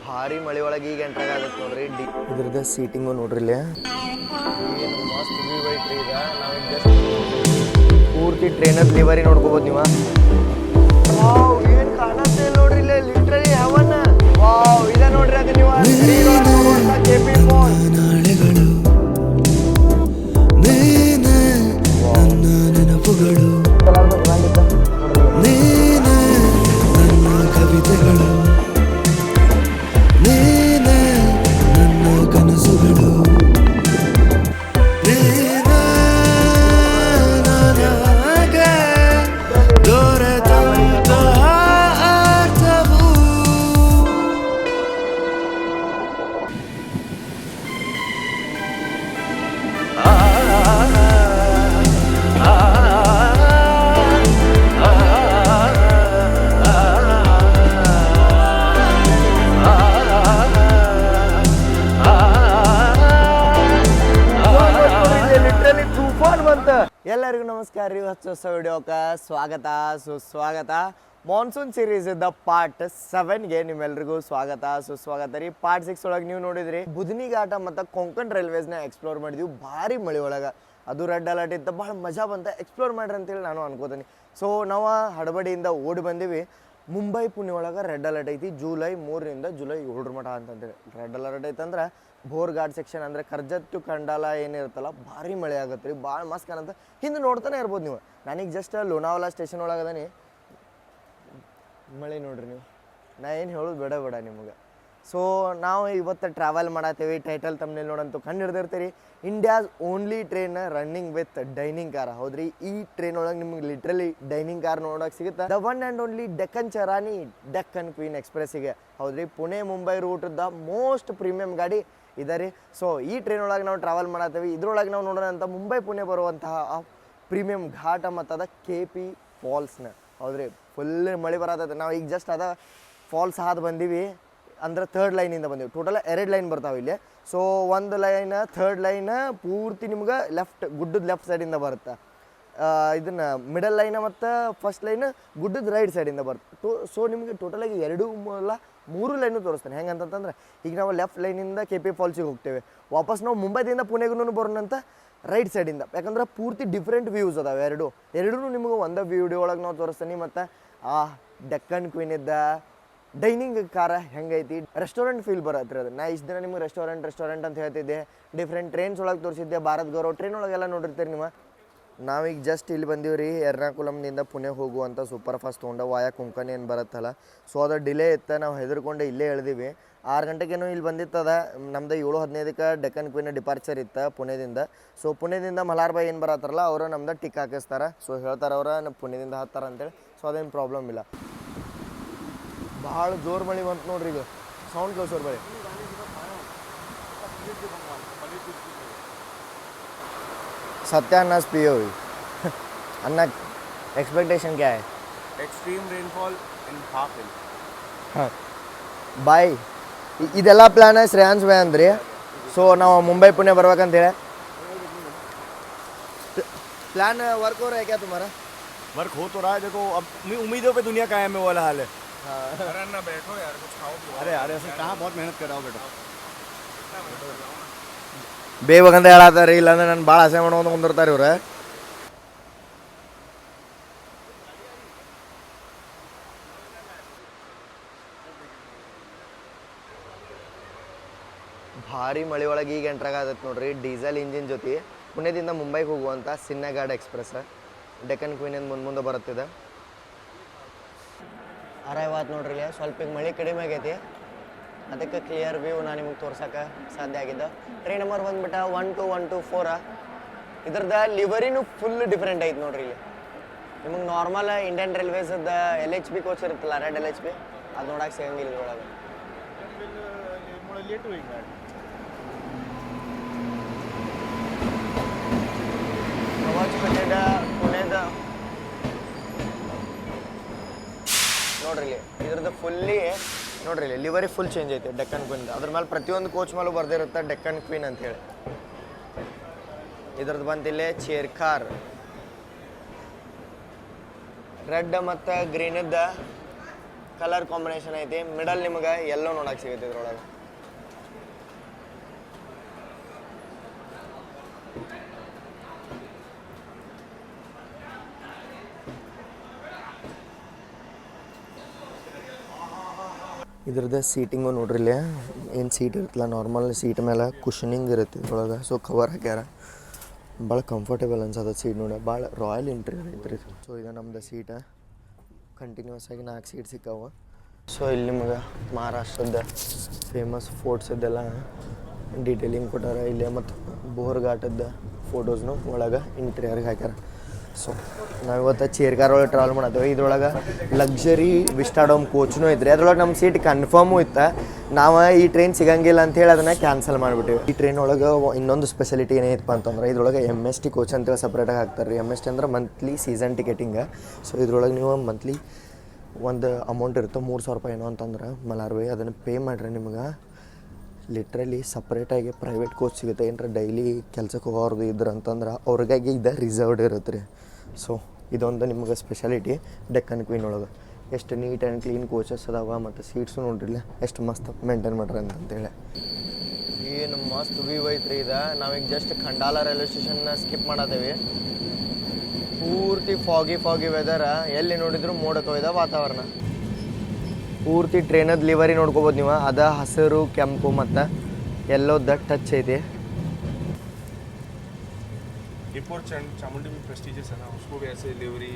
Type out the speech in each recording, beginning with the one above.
ಭಾರಿ ಮಳೆ ಒಳಗೆ ಈಗ ಎಂಟ್ರಾಗ ಆಗತ್ತೆ ನೋಡ್ರಿ ಇದ್ರದ್ದು ಸೀಟಿಂಗು ನೋಡ್ರಿ ಇಲ್ಲಿ ಏನು ಮಸ್ತ್ ವ್ಯೂ ಐತ್ರಿ ಈಗ ನಾವು ಜಸ್ಟ್ ಪೂರ್ತಿ ಟ್ರೈನರ್ ಲಿವರಿ ನೋಡ್ಕೋಬೋದು ನೀವು. ವಾವ್ ಏನು ಕಾಣತ್ತೆ ನೋಡ್ರಿ ಇಲ್ಲಿ ಲಿಟ್ರಲಿ ಹೆವನ್. ವಾವ್ ಇದ ನೋಡ್ರಿ ಅದು ನೀವು KP ಫಾಲ್ಸ್. ನೆನಪುಗಳು ಕವಿತೆಗಳು ನೀನೆ ನನ್ನ ಕನಸುಗಳು ನನಗೆ ದೊರೆತಂತಹ ಅರ್ಥವು. ಎಲ್ಲರಿಗೂ ನಮಸ್ಕಾರ ರೀ. ಹೊಸ ವಿಡಿಯೋಕ್ಕೆ ಸ್ವಾಗತ ಸುಸ್ವಾಗತ. ಮಾನ್ಸೂನ್ ಸೀರೀಸ್ ದ ಪಾರ್ಟ್ 7ಗೆ ನಿಮ್ಮೆಲ್ರಿಗೂ ಸ್ವಾಗತ ಸುಸ್ವಾಗತ ರೀ. ಪಾರ್ಟ್ 6 ಒಳಗೆ ನೀವು ನೋಡಿದ್ರಿ ಬುಧನಿ ಘಾಟ ಮತ್ತು ಕೊಂಕಣ್ ರೈಲ್ವೇಸ್ನ ಎಕ್ಸ್ಪ್ಲೋರ್ ಮಾಡಿದ್ವಿ ಭಾರಿ ಮಳೆ ಒಳಗೆ. ಅದು ರೆಡ್ ಅಲರ್ಟ್ ಇತ್ತು, ಭಾಳ ಮಜಾ ಬಂತ. ಎಕ್ಸ್ಪ್ಲೋರ್ ಮಾಡ್ರಿ ಅಂತೇಳಿ ನಾನು ಅನ್ಕೋತೀನಿ. ಸೊ ನಾವು ಹಡಬಡಿಯಿಂದ ಓಡಿ ಬಂದೀವಿ. ಮುಂಬೈ ಪುಣೆ ಒಳಗೆ ರೆಡ್ ಅಲರ್ಟ್ ಐತಿ ಜುಲೈ 3ರಿಂದ ಜುಲೈ 7 ಮಟ ಅಂತಂದೇಳಿ. ರೆಡ್ ಅಲರ್ಟ್ ಐತಂದ್ರೆ ಬೋರ್ ಘಾಟ್ ಸೆಕ್ಷನ್ ಅಂದರೆ ಕರ್ಜತ್ ಟು ಕಂಡಾಲ ಏನಿರುತ್ತಲ್ಲ ಭಾರಿ ಮಳೆ ಆಗುತ್ತೆ ರೀ. ಭಾಳ ಮಸ್ತ್ ಕಾಣಂತ ಹಿಂದೆ ನೋಡ್ತಾನೆ ಇರ್ಬೋದು ನೀವು. ನನಗೆ ಜಸ್ಟ್ ಲೋನಾವಾಲಾ ಸ್ಟೇಷನ್ ಒಳಗೆ ಅದನಿ ಮಳೆ ನೋಡ್ರಿ ನೀವು. ನಾ ಏನು ಹೇಳೋದು ಬೇಡ ನಿಮಗೆ. ಸೊ ನಾವು ಇವತ್ತು ಟ್ರಾವೆಲ್ ಮಾಡತ್ತೀವಿ. ಟೈಟಲ್ ತಮ್ಮನೇಲಿ ನೋಡಂತೂ ಕಂಡು ಹಿಡ್ದಿರ್ತೀರಿ. India's only train running with dining car. ಹೌದ್ರಿ, ಈ ಟ್ರೈನ್ ಒಳಗೆ ನಿಮ್ಗೆ ಲಿಟ್ರಲಿ ಡೈನಿಂಗ್ ಕಾರ್ ನೋಡೋಕೆ ಸಿಗುತ್ತೆ. The one and only Deccan ಚರಾನಿ ಡೆಕ್ಕನ್ ಕ್ವೀನ್ ಎಕ್ಸ್ಪ್ರೆಸ್ಸಿಗೆ. ಹೌದ್ರಿ, ಪುಣೆ ಮುಂಬೈ ರೂಟದ ಮೋಸ್ಟ್ ಪ್ರೀಮಿಯಂ ಗಾಡಿ ಇದೆ ರೀ. ಸೊ ಈ ಟ್ರೈನ್ ಒಳಗೆ ನಾವು ಟ್ರಾವೆಲ್ ಮಾಡತ್ತೀವಿ. ಇದ್ರೊಳಗೆ ನಾವು ನೋಡೋಣ ಅಂತ ಮುಂಬೈ ಪುಣೆ ಬರುವಂತಹ ಪ್ರೀಮಿಯಂ ಘಾಟ ಮತ್ತು ಅದ KP ಫಾಲ್ಸ್ನ. ಹೌದ್ರಿ, ಫುಲ್ ಮಳೆ ಬರತ್ತೈತೆ. ನಾವು ಈಗ ಜಸ್ಟ್ ಅದ ಫಾಲ್ಸ್ ಹಾದು ಬಂದೀವಿ. ಅಂದ್ರೆ 3rd ಲೈನಿಂದ ಬಂದೀವಿ. ಟೋಟಲ್ 2 ಲೈನ್ ಬರ್ತಾವೆ ಇಲ್ಲಿ. ಸೊ ಒಂದು ಲೈನ್ 3rd ಲೈನ್ ಪೂರ್ತಿ ನಿಮ್ಗೆ ಗುಡ್ಡದ ಲೆಫ್ಟ್ ಸೈಡಿಂದ ಬರುತ್ತೆ. ಇದನ್ನ ಮಿಡಲ್ ಲೈನ್ ಮತ್ತು ಫಸ್ಟ್ ಲೈನ್ ಗುಡ್ಡದ ರೈಟ್ ಸೈಡಿಂದ ಬರುತ್ತೆ. ಸೊ ನಿಮಗೆ ಟೋಟಲಾಗಿ 3 ಲೈನು ತೋರಿಸ್ತಾನೆ. ಹೆಂಗಂತಂದ್ರೆ ಈಗ ನಾವು ಲೆಫ್ಟ್ ಲೈನಿಂದ KP ಫಾಲ್ಸಿಗೆ ಹೋಗ್ತೇವೆ. ವಾಪಸ್ ನಾವು ಮುಂಬೈದಿಂದ ಪುಣೆಗೂ ಬರೋಣಂತ ರೈಟ್ ಸೈಡಿಂದ. ಯಾಕಂದ್ರೆ ಪೂರ್ತಿ ಡಿಫ್ರೆಂಟ್ ವ್ಯೂಸ್ ಅದಾವೆ. ಎರಡೂ ನಿಮಗೆ ಒಂದೇ ವಿಡಿಯೋ ಒಳಗೆ ನಾವು ತೋರಿಸ್ತೀನಿ. ಮತ್ತು ಆ ಡೆಕ್ಕನ್ ಕ್ವೀನ್ ಇದ್ದ ಡೈನಿಂಗ್ ಕಾರ ಹೆಂಗೈತಿ, ರೆಸ್ಟೋರೆಂಟ್ ಫೀಲ್ ಬರತ್ರಿ ಅದು. ನಾ ಇಷ್ಟು ದಿನ ನಿಮ್ಗೆ ರೆಸ್ಟೋರೆಂಟ್ ಅಂತ ಹೇಳ್ತಿದ್ದೆ. ಡಿಫ್ರೆಂಟ್ ಟ್ರೈನ್ಸ್ ಒಳಗೆ ತೋರಿಸಿದ್ದೆ. ಭಾರತ್ ಗೌರವ್ ಟ್ರೈನ್ ಒಳಗೆಲ್ಲ ನೋಡಿರ್ತೀರಿ ನೀವು. ನಾವೀಗ ಜಸ್ಟ್ ಇಲ್ಲಿ ಬಂದೀವಿ ರೀ. ಎರ್ನಾಕುಲಮ್ನಿಂದ ಪುಣೆ ಹೋಗುವಂಥ ಸೂಪರ್ ಫಾಸ್ಟ್ ತೊಗೊಂಡು ವಾಯಾ ಕೊಂಕಣಿ ಏನು ಬರುತ್ತಲ್ಲ. ಸೊ ಅದು ಡಿಲೇ ಇತ್ತು. ನಾವು ಹೆದರ್ಕೊಂಡು ಇಲ್ಲೇ ಎಳ್ದೀವಿ. 6 ಗಂಟೆಗೇನೋ ಇಲ್ಲಿ ಬಂದಿತ್ತದ. ನಮ್ದು 7:15ಕ್ಕೆ ಡೆಕ್ಕನ್ ಕ್ವೀನ್ ಡಿಪಾರ್ಚರ್ ಇತ್ತು ಪುಣೆದಿಂದ. ಸೊ ಪುಣೆದಿಂದ ಮಲಾರ್ಬಾಯ್ ಏನು ಬರತ್ತಾರಲ್ಲ ಅವರು ನಮ್ದು ಟಿಕ್ ಹಾಕಿಸ್ತಾರೆ. ಸೊ ಹೇಳ್ತಾರೆ ಅವ್ರು ನಮ್ಮ ಪುಣೆದಿಂದ ಹತ್ತಾರೆ ಅಂತೇಳಿ. ಸೊ ಅದೇನು ಪ್ರಾಬ್ಲಮ್ ಇಲ್ಲ. ಭಾಳ ಜೋರು ಮಳೆ ಬಂತು ನೋಡ್ರಿ. ಈಗ ಸೌಂಡ್ ಕೇಳಿಸೋರು ಬರೀ. सत्यानाश पिए हुई अन्ना एक्सपेक्टेशन क्या है? Extreme rainfall in half inch. ಹಾಂ ಬಾಯ್ ಇದೆಲ್ಲ ಪ್ಲ್ಯಾನ್ ಶ್ರೇಯಾನ್ಸ್ ಬಾಯ್ ಅಂದ್ರಿ. ಸೊ ನಾವು ಮುಂಬೈ ಪುಣೆ ಬರ್ಬೇಕಂತೇಳಿ प्लान वर्क हो रहा है क्या तुम्हारा? वर्क हो तो रहा है. देखो अब उम्मीदों पे दुनिया कायम है, वो वाला हाल है. अरे ना बैठो यार, कुछ खाओ पियो. अरे यार ऐसे कहाँ, बहुत मेहनत कर रहा हूँ बेटा. ಬೇಗಂತ ಹೇಳತ್ತಾರೆ. ಇಲ್ಲಾಂದ್ರೆ ನಾನು ಭಾಳ ಆಸೆ ಮಾಡೋದು ಕುಂದಿರ್ತಾರೆ ಇವ್ರೆ. ಭಾರಿ ಮಳೆ ಒಳಗೆ ಈಗ ಎಂಟ್ರಾಗತ್ತೆ ನೋಡ್ರಿ. ಡೀಸೆಲ್ ಇಂಜಿನ್ ಜೊತೆ ಪುಣೆದಿಂದ ಮುಂಬೈಗೆ ಹೋಗುವಂಥ ಸಿನ್ನಗಾಡ್ ಎಕ್ಸ್ಪ್ರೆಸ್ ಡೆಕ್ಕನ್ ಕ್ವೀನಿಂದ ಮುಂದೆ ಬರುತ್ತಿದೆ. ಅರಾಯ್ವಾತ್ ನೋಡ್ರಿ. ಸ್ವಲ್ಪ ಈಗ ಮಳೆ ಕಡಿಮೆ ಆಗೈತಿ, ಅದಕ್ಕೆ ಕ್ಲಿಯರ್ ವ್ಯೂ ನಾನು ನಿಮಗೆ ತೋರ್ಸೋಕೆ ಸಾಧ್ಯ ಆಗಿದ್ದು. ಟ್ರೈನ್ ನಂಬರ್ ಬಂದ್ಬಿಟ್ಟು 12124. ಇದ್ರದ್ದು ಲಿವರಿನೂ ಫುಲ್ ಡಿಫ್ರೆಂಟ್ ಐತೆ ನೋಡ್ರಿ. ಇಲ್ಲಿ ನಿಮಗೆ ನಾರ್ಮಲ್ ಇಂಡಿಯನ್ ರೈಲ್ವೇಸ್ದ LHB ಕೋಚ್ ಇರುತ್ತಲ್ಲ, ರೆಡ್ LHB, ಅದು ನೋಡಕ್ಕೆ ಸಿಗಂಗಿಲ್ಲ ಇದ್ರೊಳಗೆ. ಪುಣೆದ ನೋಡ್ರಿ ಇದ್ರದ್ದು ಫುಲ್ಲಿ ನೋಡ್ರಿ ಇಲ್ಲಿ ಲಿವರಿ ಫುಲ್ ಚೇಂಜ್ ಐತೆ ಡೆಕ್ಕನ್ ಕ್ವೀನ್. ಅದ್ರ ಮೇಲೆ ಪ್ರತಿಯೊಂದು ಕೋಚ್ ಮೇಲೂ ಬರ್ದಿರುತ್ತೆ ಡೆಕ್ಕನ್ ಕ್ವೀನ್ ಅಂತೇಳಿ. ಇದ್ರದ್ದು ಬಂತಿಲ್ಲೇ ಚೇರ್ ಕಾರ್ ರೆಡ್ ಮತ್ತು ಗ್ರೀನದ್ದು ಕಲರ್ ಕಾಂಬಿನೇಷನ್ ಐತಿ ಮಿಡಲ್ ನಿಮಗೆ ಎಲ್ಲೋ ನೋಡಕ್ಕೆ ಸಿಗುತ್ತೆ ಇದ್ರೊಳಗೆ. ಇದ್ರದ್ದು ಸೀಟಿಂಗು ನೋಡ್ರಿ ಇಲ್ಲಿ ಏನು ಸೀಟ್ ಇರುತ್ತಲ್ಲ ನಾರ್ಮಲ್ ಸೀಟ್ ಮೇಲೆ ಕುಷನಿಂಗ್ ಇರುತ್ತೆ ಇದ್ರೊಳಗೆ. ಸೊ ಕವರ್ ಹಾಕ್ಯಾರ, ಭಾಳ ಕಂಫರ್ಟೇಬಲ್ ಅನ್ಸತ್ತೆ ಸೀಟ್ ನೋಡಿ, ಭಾಳ ರಾಯಲ್ ಇಂಟೀರಿಯರ್ ಐತ್ರಿ. ಸೊ ಇದು ನಮ್ದು ಸೀಟ ಕಂಟಿನ್ಯೂಸ್ ಆಗಿ 4 ಸೀಟ್ ಸಿಕ್ಕಾವ. ಸೊ ಇಲ್ಲಿ ನಿಮಗೆ ಮಹಾರಾಷ್ಟ್ರದ ಫೇಮಸ್ ಫೋರ್ಟ್ಸದ್ದೆಲ್ಲ ಡೀಟೇಲಿಂಗ್ ಕೊಟ್ಟಾರ ಇಲ್ಲಿ, ಮತ್ತು ಬೋರ್ ಘಾಟದ ಫೋಟೋಸ್ನು ಒಳಗೆ ಇಂಟೀರಿಯರ್ಗೆ ಹಾಕ್ಯಾರ. ಸೊ ನಾವಿವತ್ತು ಚೇರ್ ಕಾರ್ ಒಳಗೆ ಟ್ರಾವೆಲ್ ಮಾಡತ್ತೇವೆ. ಇದ್ರೊಳಗೆ ಲಕ್ಸರಿ ವಿಸ್ಟಾಡೋಮ್ ಕೋಚ್ನೂ ಐತ್ರಿ. ಅದ್ರೊಳಗೆ ನಮ್ಮ ಸೀಟ್ ಕನ್ಫರ್ಮು ಇತ್ತು. ನಾವು ಈ ಟ್ರೈನ್ ಸಿಗಂಗಿಲ್ಲ ಅಂಥೇಳಿ ಅದನ್ನು ಕ್ಯಾನ್ಸಲ್ ಮಾಡಿಬಿಟ್ಟಿವಿ. ಈ ಟ್ರೈನ್ ಒಳಗೆ ಇನ್ನೊಂದು ಸ್ಪೆಷಾಲಿಟಿ ಏನೈತಪ್ಪ ಅಂತಂದ್ರೆ ಇದ್ರೊಳಗೆ MST ಕೋಚ್ ಅಂತೇಳಿ ಸಪ್ರೇಟಾಗಿ ಹಾಕ್ತಾರೆ ರೀ. MST ಅಂದ್ರೆ ಮಂತ್ಲಿ ಸೀಸನ್ ಟಿಕೆಟಿಂಗ್. ಸೊ ಇದ್ರೊಳಗೆ ನೀವು ಮಂತ್ಲಿ ಒಂದು ಅಮೌಂಟ್ ಇರುತ್ತೆ, 3,000 ರೂಪಾಯಿ ಏನೋ ಅಂತಂದ್ರೆ ಮಲಾರ್ವೆ ಅದನ್ನು ಪೇ ಮಾಡಿರಿ. ನಿಮ್ಗೆ ಲಿಟ್ರಲಿ ಸಪ್ರೇಟಾಗಿ ಪ್ರೈವೇಟ್ ಕೋಚ್ ಸಿಗುತ್ತೆ. ಏನರ ಡೈಲಿ ಕೆಲ್ಸಕ್ಕೆ ಹೋಗೋರ್ದು ಇದ್ರೆ ಅಂತಂದ್ರೆ ಅವ್ರಿಗಾಗಿ ಇದು ರಿಸರ್ವ್ಡ್ ಇರುತ್ತೆ ರೀ. ಸೊ ಇದೊಂದು ನಿಮ್ಗೆ ಸ್ಪೆಷಾಲಿಟಿ ಡೆಕ್ಕನ್ ಕ್ವೀನ್ ಒಳಗೆ. ಎಷ್ಟು ನೀಟ್ ಆ್ಯಂಡ್ ಕ್ಲೀನ್ ಕೋಚಸ್ ಅದಾವ, ಮತ್ತು ಸೀಟ್ಸು ನೋಡ್ರಿಲ್ಲ ಎಷ್ಟು ಮಸ್ತ್ ಮೇಂಟೈನ್ ಮಾಡ್ರಿ ಅಂತಂತೇಳಿ. ಏನು ಮಸ್ತ್ ವ್ಯೂ ಐತ್ರಿ ಇದು. ನಾವೀಗ ಜಸ್ಟ್ ಖಂಡಾಲ ರೈಲ್ವೆ ಸ್ಟೇಷನ್ನ ಸ್ಕಿಪ್ ಮಾಡತ್ತೇವೆ. ಪೂರ್ತಿ ಫಾಗಿ ವೆದರ್, ಎಲ್ಲಿ ನೋಡಿದ್ರು ಮೋಡ ಕವಿದ ವಾತಾವರಣ. ಪೂರ್ತಿ ಟ್ರೈನದ ಲಿವರಿ ನೋಡ್ಕೋಬೋದು ನೀವು, ಅದ ಹಸಿರು ಕೆಂಪು ಮತ್ತು ಎಲ್ಲೋದ ಟಚ್ ಐತಿ. एयरपोर्ट चामुंडी में प्रेस्टीजियस है ना, उसको भी ऐसे डिलीवरी,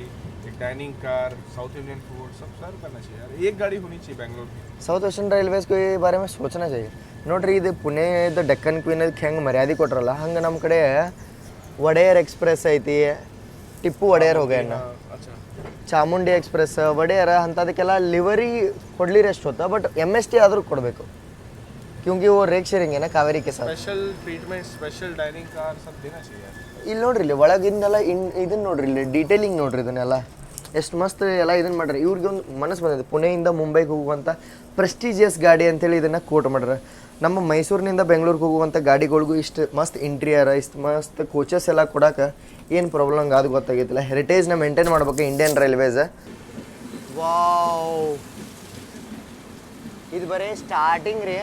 एक dining car, south Indian food सब सर्व करना चाहिए यार. एक गाड़ी होनी चाहिए बेंगलोर की. ಸೌತ್ ವೆಸ್ಟರ್ನ್ ರೈಲ್ವೇಸ್ ಈ ಬಾರೆ ಮೇಲೆ ಸೋಚನಾ चाहिए. ನೋಡ್ರಿ ಇದು ಪುಣೆದ ಡೆಕ್ಕನ್ ಕ್ವೀನ್ ಅದಕ್ಕೆ ಹೆಂಗೆ ಮರ್ಯಾದೆ ಕೊಟ್ರಲ್ಲ ಹಂಗೆ ನಮ್ಮ ಕಡೆ ಒಡೆಯರ್ ಎಕ್ಸ್ಪ್ರೆಸ್ ಐತಿ, ಟಿಪ್ಪು ಒಡೆಯರ್ ಹೋಗ್ಯಾನ, अच्छा ಚಾಮುಂಡಿ ಎಕ್ಸ್ಪ್ರೆಸ್ ಒಡೆಯರ್ ಅಂಥದಕ್ಕೆಲ್ಲ ಲಿವರಿ ಕೊಡ್ಲಿರಿ ಎಷ್ಟು ಹೊತ್ತ, ಬಟ್ MST ಆದರೂ ಕೊಡಬೇಕು. ಕ್ಯೂಂಕಿ वो रेक शेयरिंग है ना कावेरी के साथ. Special treatment, special dining car सब देना चाहिए यार. ಇಲ್ಲಿ ನೋಡ್ರಿ ಇಲ್ಲಿ ಒಳಗಿಂದೆಲ್ಲ ಇದನ್ನ ನೋಡ್ರಿ, ಇಲ್ಲಿ ಡೀಟೇಲಿಂಗ್ ನೋಡ್ರಿ, ಇದನ್ನೆಲ್ಲ ಎಷ್ಟು ಮಸ್ತ್ ಎಲ್ಲ ಇದನ್ನು ಮಾಡ್ರಿ. ಇವ್ರಿಗೆ ಒಂದು ಮನಸ್ಸು ಬಂದಿದೆ, ಪುಣೆಯಿಂದ ಮುಂಬೈಗೆ ಹೋಗುವಂಥ ಪ್ರೆಸ್ಟೀಜಿಯಸ್ ಗಾಡಿ ಅಂತೇಳಿ ಇದನ್ನು ಕೋಟ್ ಮಾಡ್ರೆ. ನಮ್ಮ ಮೈಸೂರಿನಿಂದ ಬೆಂಗಳೂರಿಗೆ ಹೋಗುವಂಥ ಗಾಡಿಗಳಿಗೂ ಇಷ್ಟು ಮಸ್ತ್ ಇಂಟೀರಿಯರ್, ಇಷ್ಟು ಮಸ್ತ್ ಕೋಚಸ್ ಎಲ್ಲ ಕೊಡೋಕೆ ಏನು ಪ್ರಾಬ್ಲಮ್ ಅದು ಗೊತ್ತಾಗೈತಿಲ್ಲ. ಹೆರಿಟೇಜ್ನ ಮೇಂಟೈನ್ ಮಾಡ್ಬೇಕು ಇಂಡಿಯನ್ ರೈಲ್ವೇಸ್. ವಾವ್, ಇದು ಬರೀ ಸ್ಟಾರ್ಟಿಂಗ್ ರೀ,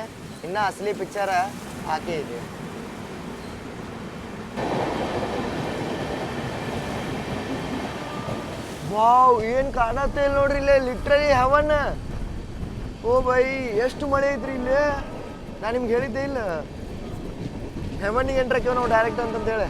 ಇನ್ನೂ ಅಸಲಿ ಪಿಕ್ಚರ ಹಾಕಿ ಇದೆ. ವಾವ್, ಏನು ಕಾಣತ್ತೆ ಇಲ್ಲಿ ನೋಡ್ರಿ, ಇಲ್ಲೇ ಲಿಟ್ರಲಿ ಹೆವನ್. ಓ ಬೈ, ಎಷ್ಟು ಮಳೆ ಐತ್ರಿ ಇಲ್ಲಿ. ನಾನು ನಿಮ್ಗೆ ಹೇಳಿದ್ದೆ ಇಲ್ಲ ಹೆವನ್ನಿಗೆ ಎಂಟ್ರಕ್ಕೆ ನಾವು ಡೈರೆಕ್ಟ್ ಅಂತಂತೇಳಿ.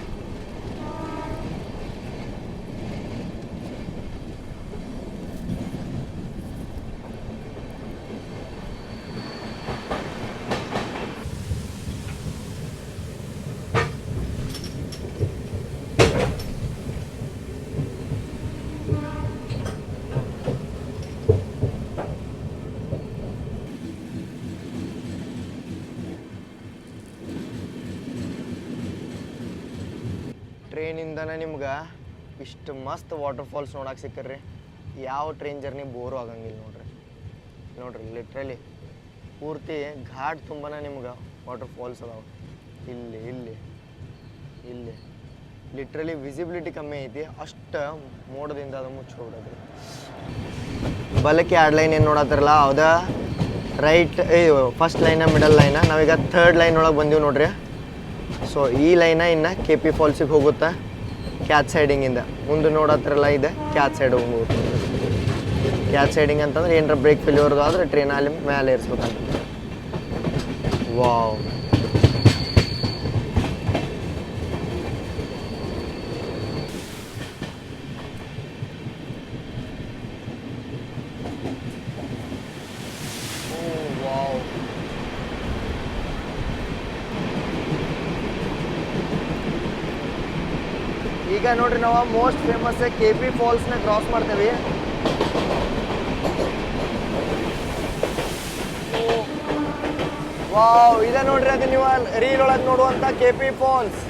ಟ್ರೈನಿಂದನೇ ನಿಮ್ಗೆ ಇಷ್ಟು ಮಸ್ತ್ ವಾಟರ್ ಫಾಲ್ಸ್ ನೋಡಕ್ಕೆ ಸಿಕ್ಕರ್ರಿ. ಯಾವ ಟ್ರೈನ್ ಜರ್ನಿ ಬೋರು ಆಗಂಗಿಲ್ಲ ನೋಡ್ರಿ ಲಿಟ್ರಲಿ ಪೂರ್ತಿ ಘಾಟ್ ತುಂಬನೇ ನಿಮ್ಗೆ ವಾಟರ್ ಫಾಲ್ಸ್ ಅದಾವೆ. ಇಲ್ಲಿ ಲಿಟ್ರಲಿ ವಿಸಿಬಿಲಿಟಿ ಕಮ್ಮಿ ಐತಿ, ಅಷ್ಟು ಮೋಡದಿಂದ ಅದು ಮುಚ್ಚೋಬಿಡೋದ್ರಿ. ಬಲಕ್ಕೆ 2 ಲೈನ್ ಏನು ನೋಡತ್ತಿರಲ್ಲ ಹೌದ, ರೈಟ್ ಫಸ್ಟ್ ಲೈನ ಮಿಡಲ್ ಲೈನ. ನಾವೀಗ 3rd ಲೈನ್ ಒಳಗೆ ಬಂದೀವಿ ನೋಡ್ರಿ. ಸೊ ಈ ಲೈನ ಇನ್ನು KP ಫಾಲ್ಸಿಗೆ ಹೋಗುತ್ತೆ ಕ್ಯಾಚ್ ಸೈಡಿಂಗಿಂದ. ಮುಂದೆ ನೋಡತ್ತಿರಲ್ಲ ಇದೆ ಕ್ಯಾಚ್ ಸೈಡ್ ಹೋಗ್ಬೋದು. ಕ್ಯಾಚ್ ಸೈಡಿಂಗ್ ಅಂತಂದ್ರೆ ಏನರ ಬ್ರೇಕ್ ಫೇಲ್ಯೂರ್ ಆದರೆ ಟ್ರೈನ್ ಅಲ್ಲಿ ಮೇಲೆ ಇರಿಸ್ಬೇಕಂತ. ವಾವ್, ಈಗ ನೋಡ್ರಿ ನಾವು ಮೋಸ್ಟ್ ಫೇಮಸ್ KP ಫಾಲ್ಸ್ನ ಕ್ರಾಸ್ ಮಾಡ್ತೇವೆ. ವಾವ್, ಇದೆ ನೋಡ್ರಿ ಅದು ನೀವು ರೀಲ್ ಒಳಗೆ ನೋಡುವಂಥ KP ಫಾಲ್ಸ್.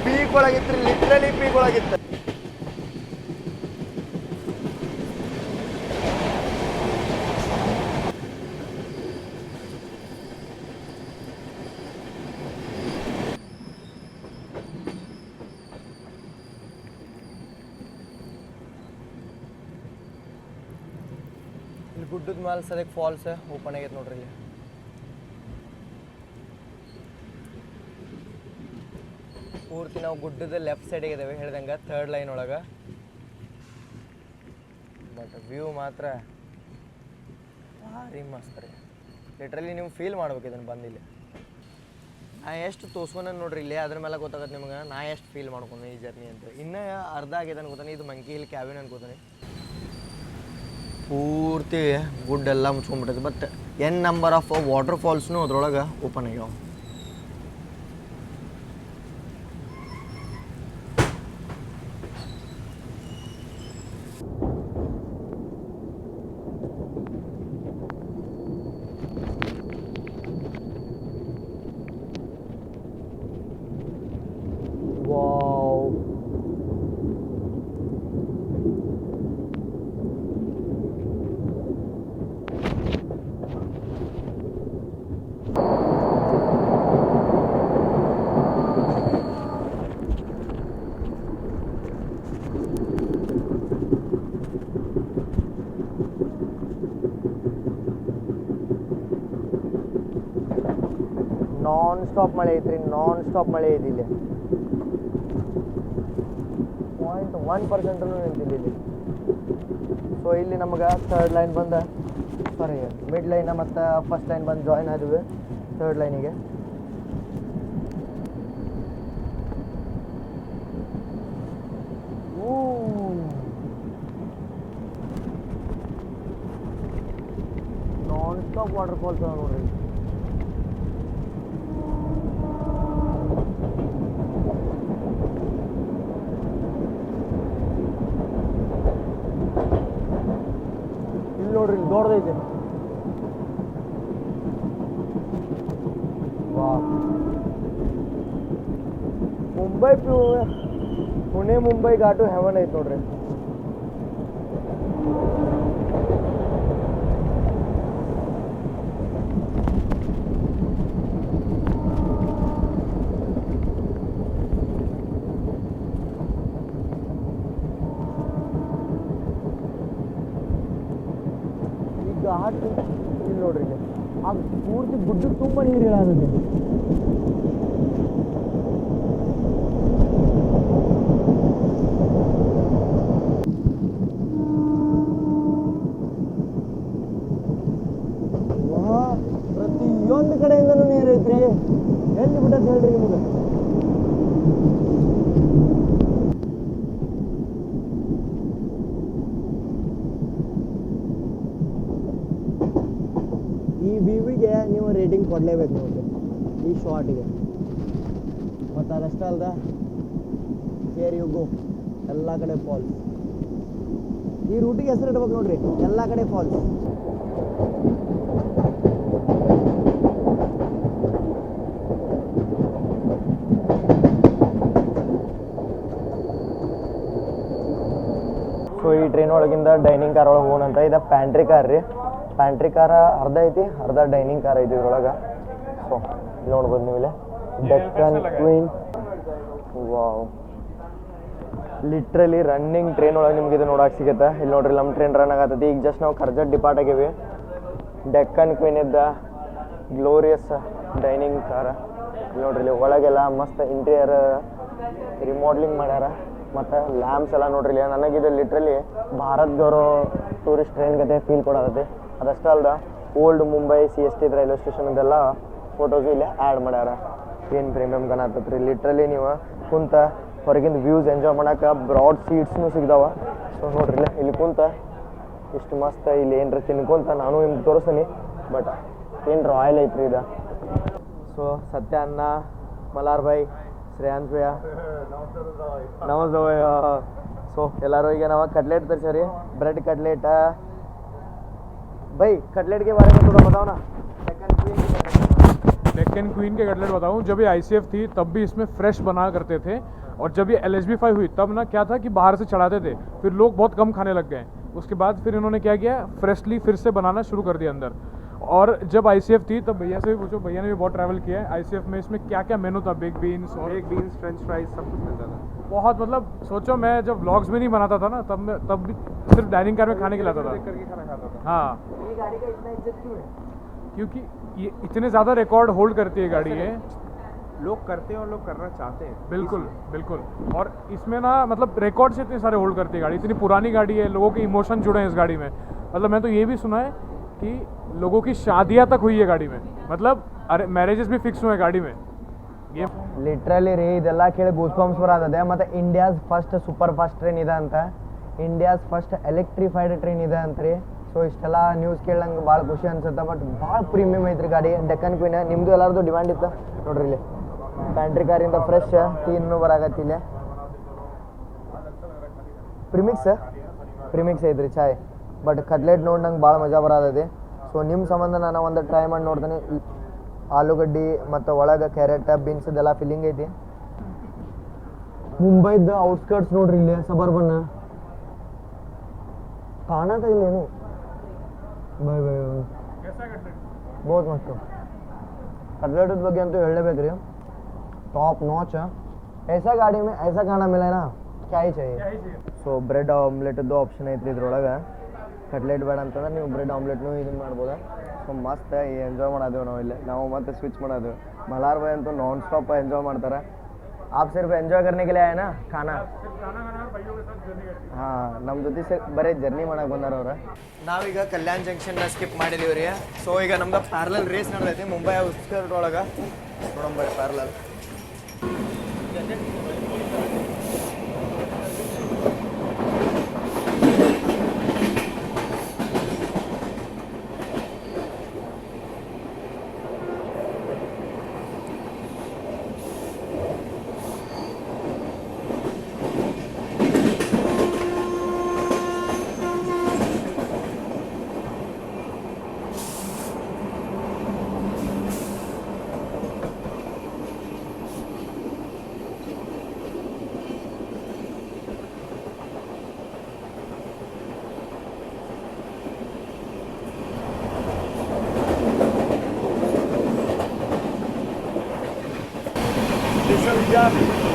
ಪೀಕ್ ಒಳಗಿತ್ತು, ಲಿಟ್ರಲಿ ಪೀಕ್ ಒಳಗಿತ್ತು. ಗುಡ್ಡದ ಮೇಲೆ ಸದ್ಯಕ್ಕೆ ಫಾಲ್ಸ್ ಓಪನ್ ಆಗೈತೆ ನೋಡ್ರಿ ಇಲ್ಲಿ. ಪೂರ್ತಿ ನಾವು ಗುಡ್ಡದ ಲೆಫ್ಟ್ ಸೈಡಿಗೆ ಇದ್ದಾವೆ ಹೇಳ್ದಂಗೆ 3rd ಲೈನ್ ಒಳಗೆ. ಬಟ್ ವ್ಯೂ ಮಾತ್ರ ಭಾರಿ ಮಸ್ತ್ ರೀ. ಲಿಟ್ರಲಿ ನೀವು ಫೀಲ್ ಮಾಡ್ಬೇಕು ಇದನ್ನು ಬಂದಿಲ್ಲಿ. ನಾ ಎಷ್ಟು ತೋರ್ಸ್ಕೊಂಡೆ ನೋಡ್ರಿ ಇಲ್ಲಿ, ಅದ್ರ ಮೇಲೆ ಗೊತ್ತಾಗತ್ತೆ ನಿಮ್ಗೆ ನಾ ಎಷ್ಟು ಫೀಲ್ ಮಾಡ್ಕೊಂಡೆ ಈ ಜರ್ನಿ ಅಂತ. ಇನ್ನೂ ಅರ್ಧ ಆಗಿದೆ ಅನ್ಕೋತಾನೆ. ಇದು ಮಂಕಿ ಹಿಲ್ ಕ್ಯಾಬಿನ್ ಅನ್ಕೋತಾನೆ. ಪೂರ್ತಿ ಗುಡ್ಡೆಲ್ಲ ಮುಚ್ಕೊಂಡ್ಬಿಟ್ಟೈತೆ. ಬಟ್ ನಂಬರ್ ಆಫ್ ವಾಟರ್ ಫಾಲ್ಸ್ನು ಅದ್ರೊಳಗೆ ಓಪನ್ ಆಗ್ಯಾವ. ನಾನ್ ಸ್ಟಾಪ್ ಮಳೆ ಐತ್ರಿ, ನಾನ್ ಸ್ಟಾಪ್ ಮಳೆ ಐತಿ ಇಲ್ಲಿ. 0.1% ನಿಂತಿಲ್ಲ ಇಲ್ಲಿ. ಸೊ ಇಲ್ಲಿ ನಮಗೆ 3rd ಲೈನ್ ಬಂದು ಸಾರಿ ಮಿಡ್ ಲೈನ ಮತ್ತು ಫಸ್ಟ್ ಲೈನ್ ಬಂದು ಜಾಯ್ನ್ ಆದ್ವಿ 3rd ಲೈನಿಗೆ. ನಾನ್ ಸ್ಟಾಪ್ ವಾಟರ್ ಫಾಲ್ಸ್ ಅದ ನೋಡ್ರಿ. ನೋಡ್ರಿ ದೊಡ್ಡದೈತೆ. ಮುಂಬೈ ಪುಣೆ ಮುಂಬೈ ಘಾಟು ಹೆವನ್ ಐತೆ ನೋಡ್ರಿ. ಘಾಟ್ ಇಲ್ಲಿ ನೋಡ್ರಿ, ಆ ಪೂರ್ತಿ ಗುಡ್ಡ ತುಂಬ ನೀರು ಇಳಾಗುತ್ತೆ. ಪ್ರತಿಯೊಂದು ಕಡೆಯಿಂದನೂ ನೀರು ಐತ್ರಿ. ಎಲ್ಲಿ ಬಿಟ್ಟದ್ ಹೇಳ್ರಿ ನಿಮಗೆ. ಈ ವ್ಯೂವಿಗೆ ನೀವು ರೇಟಿಂಗ್ ಕೊಡಲೇಬೇಕು ನೋಡ್ರಿ ಈ ಶಾರ್ಟಿಗೆ. ಮತ್ತು ಅದಷ್ಟೇ ಅಲ್ದ ಕೇರ್ ಯು ಗೋ, ಎಲ್ಲ ಕಡೆ ಫಾಲ್ಸ್. ಈ ರೂಟಿಗೆ ಹೆಸರು ಇಡ್ಬೇಕು ನೋಡ್ರಿ, ಎಲ್ಲ ಕಡೆ ಫಾಲ್ಸ್. ಸೊ ಈ ಟ್ರೈನ್ ಒಳಗಿಂದ ಡೈನಿಂಗ್ ಕಾರ್ ಒಳಗೆ ಹೋಗೋಣಂತ. ಇದು ಪ್ಯಾಂಟ್ರಿ ಕಾರ್ ರೀ. ಪ್ಯಾಂಟ್ರಿ ಕಾರ ಅರ್ಧ ಐತಿ, ಅರ್ಧ ಡೈನಿಂಗ್ ಕಾರ್ ಐತಿ ಇದ್ರೊಳಗೆ. ಸೊ ಇಲ್ಲಿ ನೋಡ್ಬೋದು ನೀವು ಇಲ್ಲಿ Deccan queen. Wow, literally running train ಒಳಗೆ ನಿಮ್ಗೆ ಇದು ನೋಡಕ್ಕೆ ಸಿಗುತ್ತೆ. ಇಲ್ಲಿ ನೋಡ್ರಿ ನಮ್ಮ ಟ್ರೈನ್ ರನ್ ಆಗತ್ತೈತಿ. ಈಗ ಜಸ್ಟ್ ನಾವು ಕರ್ಜಟ್ ಡಿಪಾರ್ಟ್ ಆಗೀವಿ. ಡೆಕ್ಕನ್ ಕ್ವೀನ್ ಇದ್ದ ಗ್ಲೋರಿಯಸ್ ಡೈನಿಂಗ್ ಕಾರ್. ಇಲ್ಲಿ ನೋಡ್ರಿ ಇಲ್ಲಿ ಒಳಗೆಲ್ಲ ಮಸ್ತ್ ಇಂಟೀರಿಯರ್ ರಿಮೋಡ್ಲಿಂಗ್ ಮಾಡ್ಯಾರ. ಮತ್ತು ಲ್ಯಾಂಪ್ಸ್ ಎಲ್ಲ ನೋಡ್ರಿ ಇಲ್ಲಿ. ನನಗಿದು literally Bharat Gaurav tourist train ಗತೆ ಫೀಲ್ ಕೊಡತೈತಿ. ಅದಷ್ಟೇ ಅಲ್ದ ಓಲ್ಡ್ ಮುಂಬೈ CST ರೈಲ್ವೆ ಸ್ಟೇಷನ್ದೆಲ್ಲ ಫೋಟೋಸು ಇಲ್ಲಿ ಆ್ಯಡ್ ಮಾಡ್ಯಾರ. ಏನು ಪ್ರೀಮಿಯಮ್ ಕಾಣತ್ತೈತ್ರಿ. ಲಿಟ್ರಲಿ ನೀವು ಕುಂತ ಹೊರಗಿಂದ ವ್ಯೂಸ್ ಎಂಜಾಯ್ ಮಾಡೋಕೆ ಬ್ರಾಡ್ ಸೀಟ್ಸ್ನು ಸಿಗ್ದಾವ. ಸೊ ನೋಡ್ರಿ ಇಲ್ಲಿ ಕುಂತ ಇಷ್ಟು ಮಸ್ತ್ ಇಲ್ಲಿ ಏನರ ತಿನ್ಕೊಂತ ನಾನು ನಿಮ್ಗೆ ತೋರಿಸ್ತೀನಿ. ಬಟ್ ಏನು ರಾಯಲ್ ಐತ್ರಿ ಇದು. ಸೊ ಸತ್ಯ ಅನ್ನ, ಮಲಾರ್ ಭಾಯ್, ಶ್ರೇಯಾಂತ್ ಭಯ್ಯ, ನಮಸ್ತೆ ಭಯ್ಯ. ಸೊ ಎಲ್ಲರೂ ಈಗ ನಾವು ಕಟ್ಲೆಟ್ ತರಿಸೀವಿ, ಬ್ರೆಡ್ ಕಟ್ಲೆಟ್. भाई कटलेट के बारे में थोड़ा बताओ ना। डेक्कन क्वीन के कटलेट बताऊँ, जब ये ICF थी तब भी इसमें फ्रेश बना करते थे, और जब ये LHB5 हुई तब ना क्या था कि बाहर से चढ़ाते थे, फिर लोग बहुत कम खाने लग गए। उसके बाद फिर इन्होंने क्या किया, फ्रेशली फिर से बनाना शुरू कर दिया अंदर। और जब ICF थी तब भैया से भी पूछो, भैया ने भी बहुत ट्रैवल किया है। ICF में इसमें क्या क्या मेनू था, बिग बीन्स, और एक बीन्स, फ्रेंच फ्राइज सब कुछ मिलता था। बहुत मतलब सोचो मैं जब व्लॉग्स में नहीं बनाता था ना तब भी सिर्फ डाइनिंग कार में खाने के लाता था करके खाना खाता था। हाँ ये गाड़ी का इतना इज्जत क्यों है? क्योंकि ये इतने ज़्यादा रिकॉर्ड होल्ड करती है गाड़ी ये लोग करते हैं और लोग करना चाहते हैं। बिल्कुल बिल्कुल। और इसमें ना मतलब रिकॉर्ड से इतने सारे होल्ड करती है गाड़ी, इतनी पुरानी गाड़ी है, लोगों के इमोशन जुड़े हैं इस गाड़ी में। मतलब मैं तो ये भी सुना है कि लोगों की शादियाँ तक हुई है गाड़ी में, मतलब अरे मैरिजेस भी फिक्स हुए हैं गाड़ी में। ये ಲಿಟ್ರಲಿ ರೀ ಇದೆಲ್ಲ ಕೇಳಿ ಗೂಸ್ ಬಂಪ್ಸ್ ಬರತ್ತದೆ. ಮತ್ತು India's first super fast train ಇದೆ ಅಂತ, ಇಂಡಿಯಾಸ್ ಫಸ್ಟ್ ಎಲೆಕ್ಟ್ರಿಫೈಡ್ ಟ್ರೈನ್ ಇದೆ ಅಂತ ರೀ. ಸೊ ಇಷ್ಟೆಲ್ಲ ನ್ಯೂಸ್ ಕೇಳಂಗೆ ಭಾಳ ಖುಷಿ ಅನ್ಸುತ್ತೆ. ಬಟ್ ಭಾಳ ಪ್ರೀಮಿಯಮ್ ಐತ್ರಿ ಗಾಡಿ. ಡೆಕ್ಕನ್ ಕ್ವೀನ್ ನಿಮ್ಮದು ಎಲ್ಲರದು ಡಿಮ್ಯಾಂಡ್ ಇತ್ತು ನೋಡ್ರಿ ಇಲ್ಲಿ. ಪ್ಯಾಂಟ್ರಿ ಕಾರಿಂದ ಫ್ರೆಶ್ ಟೀನು ಬರಾಕತ್ತಿ ಇಲ್ಲಿ. ಪ್ರಿಮಿಕ್ಸ್ ಐತ್ರಿ ಚಾಯ್. ಬಟ್ ಕಟ್ಲೆಟ್ ನೋಡಿ ನಂಗೆ ಭಾಳ ಮಜಾ ಬರತೈತಿ. ಸೊ ನಿಮ್ಮ ಸಂಬಂಧ ನಾನು ಒಂದು ಟ್ರೈ ಮಾಡಿ ನೋಡ್ತೀನಿ. ಆಲೂಗಡ್ಡಿ ಮತ್ತು ಒಳಗೆ ಕ್ಯಾರೆಟ್ ಬೀನ್ಸ್ ಇದೆಲ್ಲ ಫಿಲ್ಲಿಂಗ್ ಐತಿ. ಮುಂಬೈದ ಔಟ್ಸ್ಕರ್ಟ್ಸ್ ನೋಡ್ರಿ ಇಲ್ಲಿ ಸಬರ್ಬನ್ ಕಾಣತ ಇಲ್ಲೇನು. ಬೈ ಬಹುತ್ ಮಸ್ತ್. ಕಟ್ಲೆಟ್ ಬಗ್ಗೆ ಅಂತೂ ಹೇಳಲೇಬೇಕು ರೀ, ಟಾಪ್ ನಾಚ್. ऐसा गाड़ी में ऐसा खाना मिला ना क्या ही चाहिए. ಸೊ ಬ್ರೆಡ್ ಆಮ್ಲೆಟದ್ದು ಆಪ್ಷನ್ ಐತ್ರಿ ಇದ್ರೊಳಗೆ. ಕಟ್ಲೆಟ್ ಬೇಡ ಅಂತಂದ್ರೆ ನೀವು ಬ್ರೆಡ್ ಆಮ್ಲೆಟ್ನು ಇದನ್ನು ಮಾಡ್ಬೋದು. ಸೊ ಮಸ್ತ್ ಎಂಜಾಯ್ ಮಾಡೋದೇವು ನಾವು ಇಲ್ಲಿ. ನಾವು ಮತ್ತೆ ಸ್ವಿಚ್ ಮಾಡೋದು. ಮಲಾರ್ ಭಾಯ್ ಅಂತೂ ನಾನ್ ಸ್ಟಾಪ್ ಎಂಜಾಯ್ ಮಾಡ್ತಾರೆ. आप सिर्फ एंजॉय करने के लिए आए ना खाना. ಹಾಂ ನಮ್ಮ ಜೊತೆ ಬರೀ ಜರ್ನಿ ಮಾಡಕ್ಕೆ ಬಂದಾರ ಅವ್ರು. ನಾವೀಗ ಕಲ್ಯಾಣ್ ಜಂಕ್ಷನ್ನ ಸ್ಕಿಪ್ ಮಾಡಿದೀವಿ ರೀ. ಸೊ ಈಗ ನಮ್ದು ಪ್ಯಾರಲಲ್ ರೇಸ್ ನಡೆದೈತಿ ಮುಂಬೈ ಔಟ್ಸ್ಕರ್ಟ್ ಒಳಗೆ. ನೋಡಂಬರಿ ಪ್ಯಾರಲಲ್.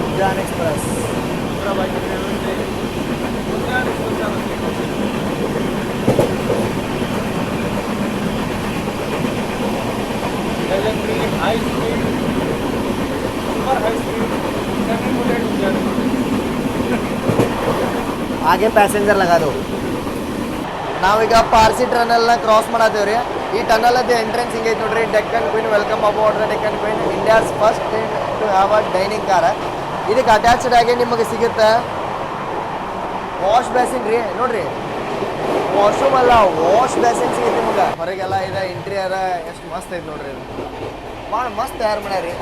उद्यान express high speed, super high speed, semi bullet उद्यान. आगे पैसेंजर लगा दो. ನಾವೀಗ ಪಾರ್ಸಿ ಟನಲ್ನ ಕ್ರಾಸ್ ಮಾಡತ್ತೇವೆ ರೀ. ಈ ಟನಲದ್ದು ಎಂಟ್ರೆನ್ಸ್ ಹಿಂಗೈತೆ ನೋಡ್ರಿ. Deccan queen welcome about the Deccan queen, India's first train to have a dining car. ಇದಕ್ಕೆ ಅಟ್ಯಾಚ್ಡ್ ಆಗಿ ನಿಮಗೆ ಸಿಗುತ್ತೆ ವಾಶ್ ಬೇಸಿನ್ ರೀ. ನೋಡ್ರಿ ವಾಶ್ರೂಮ್ ಅಲ್ಲ, ವಾಶ್ ಬೇಸಿನ್ ಸಿಗುತ್ತೆ ನಿಮಗೆ. ಹೊರಗೆಲ್ಲ ಇದೆ ಇಂಟೀರಿಯರ್ ಎಷ್ಟು ಮಸ್ತ್ ಐತೆ ನೋಡ್ರಿ. ಇದು ಭಾಳ ಮಸ್ತ್ ತಯಾರು ಮಾಡ್ಯಾರಿ.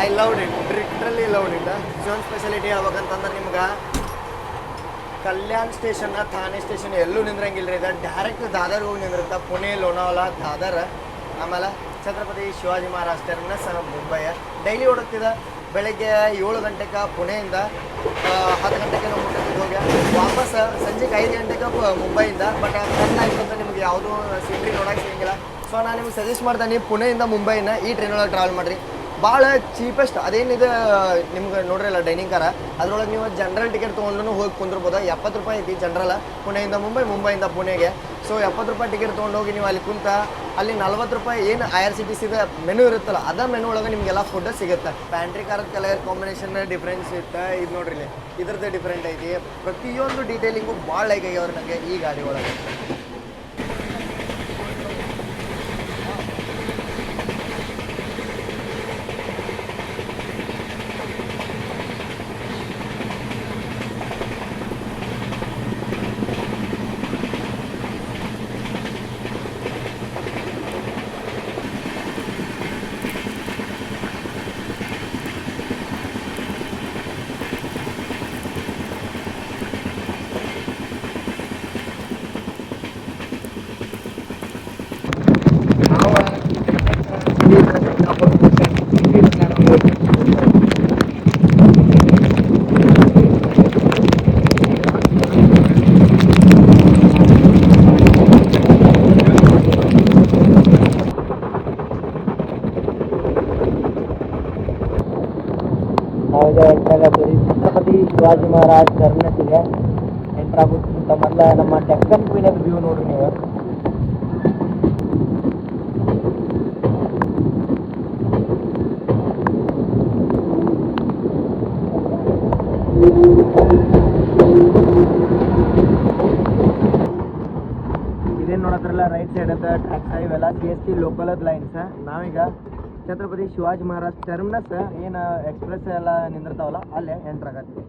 I loved it, literally loved it. Zone speciality ಹೇಳ್ಬೇಕಂತಂದ್ರೆ ನಿಮ್ಗೆ ಕಲ್ಯಾಣ್ ಸ್ಟೇಷನ್, ಥಾನೆ ಸ್ಟೇಷನ್ ಎಲ್ಲೂ ನಿಂದ್ರಂಗಿಲ್ಲ ರೀ. ಇದು ಡೈರೆಕ್ಟ್ ದಾದರ್ಗೆ ಹೋಗಿ ನಿಂದಿರುತ್ತೆ. ಪುಣೆ, ಲೋನಾವಾಲಾ, ದಾದರ್, ಆಮೇಲೆ ಛತ್ರಪತಿ ಶಿವಾಜಿ ಮಹಾರಾಜ್ ಟರ್ಮಿನಸ್ ಮುಂಬೈ. ಡೈಲಿ ಓಡುತ್ತಿದೆ. ಬೆಳಗ್ಗೆ 7 ಗಂಟೆಗೆ ಪುಣೆಯಿಂದ, 10 ಗಂಟೆಗೆ ನಾವು ಮುಟ್ಟಕ್ಕೆ ಹೋಗಿ ವಾಪಸ್ ಸಂಜೆಗೆ 5 ಗಂಟೆಗೆ ಮುಂಬೈಯಿಂದ. ಬಟ್ ಕಣ್ಣು ಆಯ್ತು ನಿಮ್ಗೆ ಯಾವುದೂ ಸೀನ್ರಿ ನೋಡೋಕೆ ಸಿಗಂಗಿಲ್ಲ. ಸೊ ನಾನು ನಿಮ್ಗೆ ಸಜೆಸ್ಟ್ ಮಾಡ್ತೀನಿ ಪುಣೆಯಿಂದ ಮುಂಬೈನ ಈ ಟ್ರೈನೊಳಗೆ ಟ್ರಾವೆಲ್ ಮಾಡಿರಿ. ಭಾಳ ಚೀಪೆಸ್ಟ್. ಅದೇನಿದೆ ನಿಮ್ಗೆ ನೋಡ್ರಿಲ್ಲ ಡೈನಿಂಗ್ ಕಾರ, ಅದ್ರೊಳಗೆ ನೀವು ಜನರಲ್ ಟಿಕೆಟ್ ತೊಗೊಂಡು ಹೋಗಿ ಕುಂದಿರ್ಬೋದು. 70 ರೂಪಾಯಿ ಐತಿ ಜನರಲ್, ಪುಣೆಯಿಂದ ಮುಂಬೈ, ಮುಂಬೈಯಿಂದ ಪುಣೆಗೆ. ಸೊ 70 ರೂಪಾಯಿ ಟಿಕೆಟ್ ತೊಗೊಂಡೋಗಿ ನೀವು ಅಲ್ಲಿ ಕುಂತ ಅಲ್ಲಿ 40 ರೂಪಾಯಿ ಏನು IRCTC ಮೆನು ಇರುತ್ತಲ್ಲ ಅದ ಮೆನು ಒಳಗೆ ನಿಮಗೆಲ್ಲ ಫುಡ್ ಸಿಗುತ್ತೆ. ಪ್ಯಾಂಟ್ರಿ ಕಾರದ ಕಲರ್ ಕಾಂಬಿನೇಷನ್ ಡಿಫ್ರೆನ್ಸ್ ಇರುತ್ತೆ. ಇದು ನೋಡ್ರಿ ಇದ್ರದ್ದು ಡಿಫ್ರೆಂಟ್ ಐತಿ. ಪ್ರತಿಯೊಂದು ಡೀಟೇಲಿಂಗು ಭಾಳ ಲೈಕ್ ಆಗ್ಯಾವ್ರಿ ನನಗೆ ಈ ಗಾಡಿ ಒಳಗೆ. ನಾವೀಗ ಎಂಟ್ರಾಗತ್ತೀವಿ ಛತ್ರಪತಿ ಶಿವಾಜಿ ಮಹಾರಾಜ್ ಟರ್ಮಿನಸ್ ಇದೆ. ಎಂಟ್ರಾಗೋಕ್ಕಿಂತ ಮೊದಲ ನಮ್ಮ ಡೆಕ್ಕನ್ ಕ್ವೀನದ ವ್ಯೂ ನೋಡ್ರಿ ನೀವು. ಇದೇನು ನೋಡತ್ರಲ್ಲ ರೈಟ್ ಸೈಡ್ ಅಂತ ಟ್ರ್ಯಾಕ್ಸ್ ಇವೆಲ್ಲ CST ಲೋಕಲ್ ಲೈನ್ಸ್. ನಾವೀಗ ಛತ್ರಪತಿ ಶಿವಾಜಿ ಮಹಾರಾಜ್ ಟರ್ಮಿನಸ್ ಏನು ಎಕ್ಸ್ಪ್ರೆಸ್ ಎಲ್ಲ ನಿಂದಿರ್ತಾವಲ್ಲ ಅಲ್ಲೇ ಎಂಟ್ರ್ ಆಗತ್ತೀವಿ.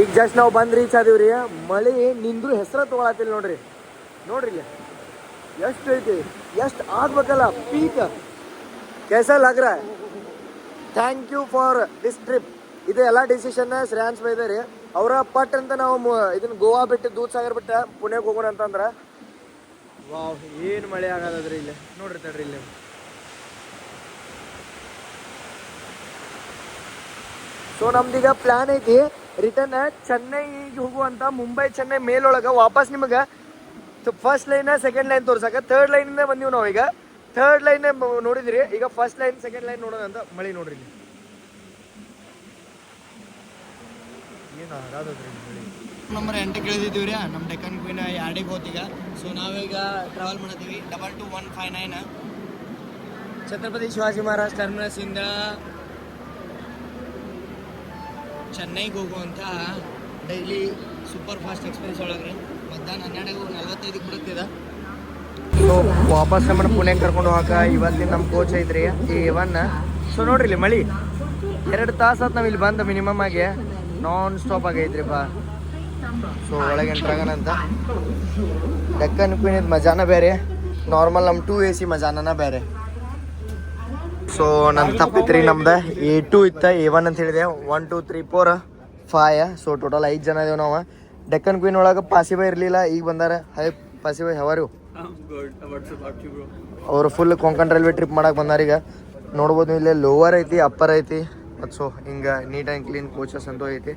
ಈಗ ಜಸ್ಟ್ ನಾವು ಬಂದು ರೀಚ್ ಆದೀವಿ. ಮಳೆ ನಿಂದ್ರು ಹೆಸರು ತೊಗೊಳತ್ತಿಲ್ಲ ನೋಡ್ರಿ. ನೋಡ್ರಿ ಇಲ್ಲಿ ಎಷ್ಟು ಐತಿ, ಎಷ್ಟು ಆಗ್ಬೇಕಲ್ಲ ಪೀಕ್. कैसा लग रहा है? Thank you for this trip. ಇದು ಎಲ್ಲ ಡಿಸಿಷನ್ ಶ್ರೇಯಾನ್ಸ್ ಬೈದ ರೀ ಅವರ ಪಟ್ ಅಂತ ನಾವು ಇದನ್ನ ಗೋವಾ ಬಿಟ್ಟು ದೂದ್ ಸಾಗರ್ ಬಿಟ್ಟು ಪುಣೆಗೆ ಹೋಗೋಣ ಅಂತಂದ್ರೆ. ವಾವ್, ಏನು ಮಳೆ ಆಗದ್ರಿ ಇಲ್ಲಿ ನೋಡ್ರಿ. ತಡ್ರಿ ಇಲ್ಲಿ ಸೊ ನಮ್ದೀಗ ಪ್ಲಾನ್ ಐತಿ ರಿಟರ್ನ್ ಚೆನ್ನೈಗೆ ಹೋಗುವಂತ. ಮುಂಬೈ ಚೆನ್ನೈ ಮೇಲೊಳಗೆ ವಾಪಸ್ ನಿಮಗೆ ಫಸ್ಟ್ ಲೈನ್ ಸೆಕೆಂಡ್ ಲೈನ್ ತೋರ್ಸಕ ಥರ್ಡ್ ಲೈನಿಂದ ಬಂದೀವಿ ನಾವು. ಈಗ ಥರ್ಡ್ ಲೈನ್ ನೋಡಿದ್ರಿ, ಈಗ ಫಸ್ಟ್ ಲೈನ್ ಸೆಕೆಂಡ್ ಲೈನ್ ನೋಡೋಣ ಅಂತ. ಮಳೆ ನೋಡ್ರಿ ಏನು ಆಗಾದ್ರಿ ಮಳೆ. ನಂಬರ್ 8 ಇಳಿದಿದ್ದೀವಿ ರೀ ನಮ್ಮ ಡೆಕ್ಕನ್ ಕ್ವೀನ್ ಯಾರ್ಡಿಗೆ ಹೋತೀಗ. ಸೊ ನಾವೀಗ ಟ್ರಾವೆಲ್ ಮಾಡತ್ತೀವಿ 22159 ಛತ್ರಪತಿ ಶಿವಾಜಿ ಮಹಾರಾಜ್ ಟರ್ಮಿನಸ್ ಇಂದ ಚೆನ್ನೈಗೆ ಹೋಗುವಂಥ ಡೈಲಿ ಸೂಪರ್ ಫಾಸ್ಟ್ ಎಕ್ಸ್ಪ್ರೆಸ್ ಒಳಗೆ ಮಧ್ಯಾಹ್ನ 12:45 ಬಿಡುತ್ತಿದೆ. ಸೊ ವಾಪಸ್ ನಮ್ಮನ್ನು ಪುಣೆಗೆ ಕರ್ಕೊಂಡು ಹೋಗಾಕ ಇವತ್ತಿನ ನಮ್ಮ ಕೋಚ್ ಐತ್ರಿ A1. ಸೊ ನೋಡ್ರಿ ಇಲ್ಲಿ ಮಳೆ 2 ತಾಸು ಆತು ನಾವು ಇಲ್ಲಿ ಬಂದು ಮಿನಿಮಮ್ ಆಗಿ ನಾನ್ ಸ್ಟಾಪ್ ಆಗೈತ್ರಿಪ್ಪ. ಸೊ ಒಳಗೆ ಎಂಟ್ರಾಗಣ ಅಂತ. ಡೆಕ್ಕನ್ ಕ್ವೀನ್ ಮಜಾನ ಬೇರೆ, ನಾರ್ಮಲ್ ನಮ್ಮ 2 AC ಮಜಾನ ಬೇರೆ. ಸೊ ನನ್ನ ತಪ್ಪಿತ್ರಿ, ನಮ್ದು A2 ಇತ್ತು, A1 ಅಂತ ಹೇಳಿದೆ. 1 2 3 4 5. ಸೊ ಟೋಟಲ್ 5 ಜನ ಇದೇವು ನಾವು. ಡೆಕ್ಕನ್ ಕ್ವೀನ್ ಒಳಗೆ ಪಾಸಿಬಾಯ್ ಇರಲಿಲ್ಲ, ಈಗ ಬಂದಾರ. ಹೈ ಪಾಸಿಬಾಯ್, ಹವರು ಅವರು ಫುಲ್ ಕೊಂಕಣ್ ರೈಲ್ವೆ ಟ್ರಿಪ್ ಮಾಡಕ್ಕೆ ಬಂದಾರ. ಈಗ ನೋಡ್ಬೋದು ಇಲ್ಲೇ ಲೋವರ್ ಐತಿ, ಅಪ್ಪರ್ ಐತಿ ಮತ್ತು ಸೊ ಹಿಂಗೆ ನೀಟ್ ಆ್ಯಂಡ್ ಕ್ಲೀನ್ ಕೋಚಸ್ ಅಂತೂ ಐತಿ.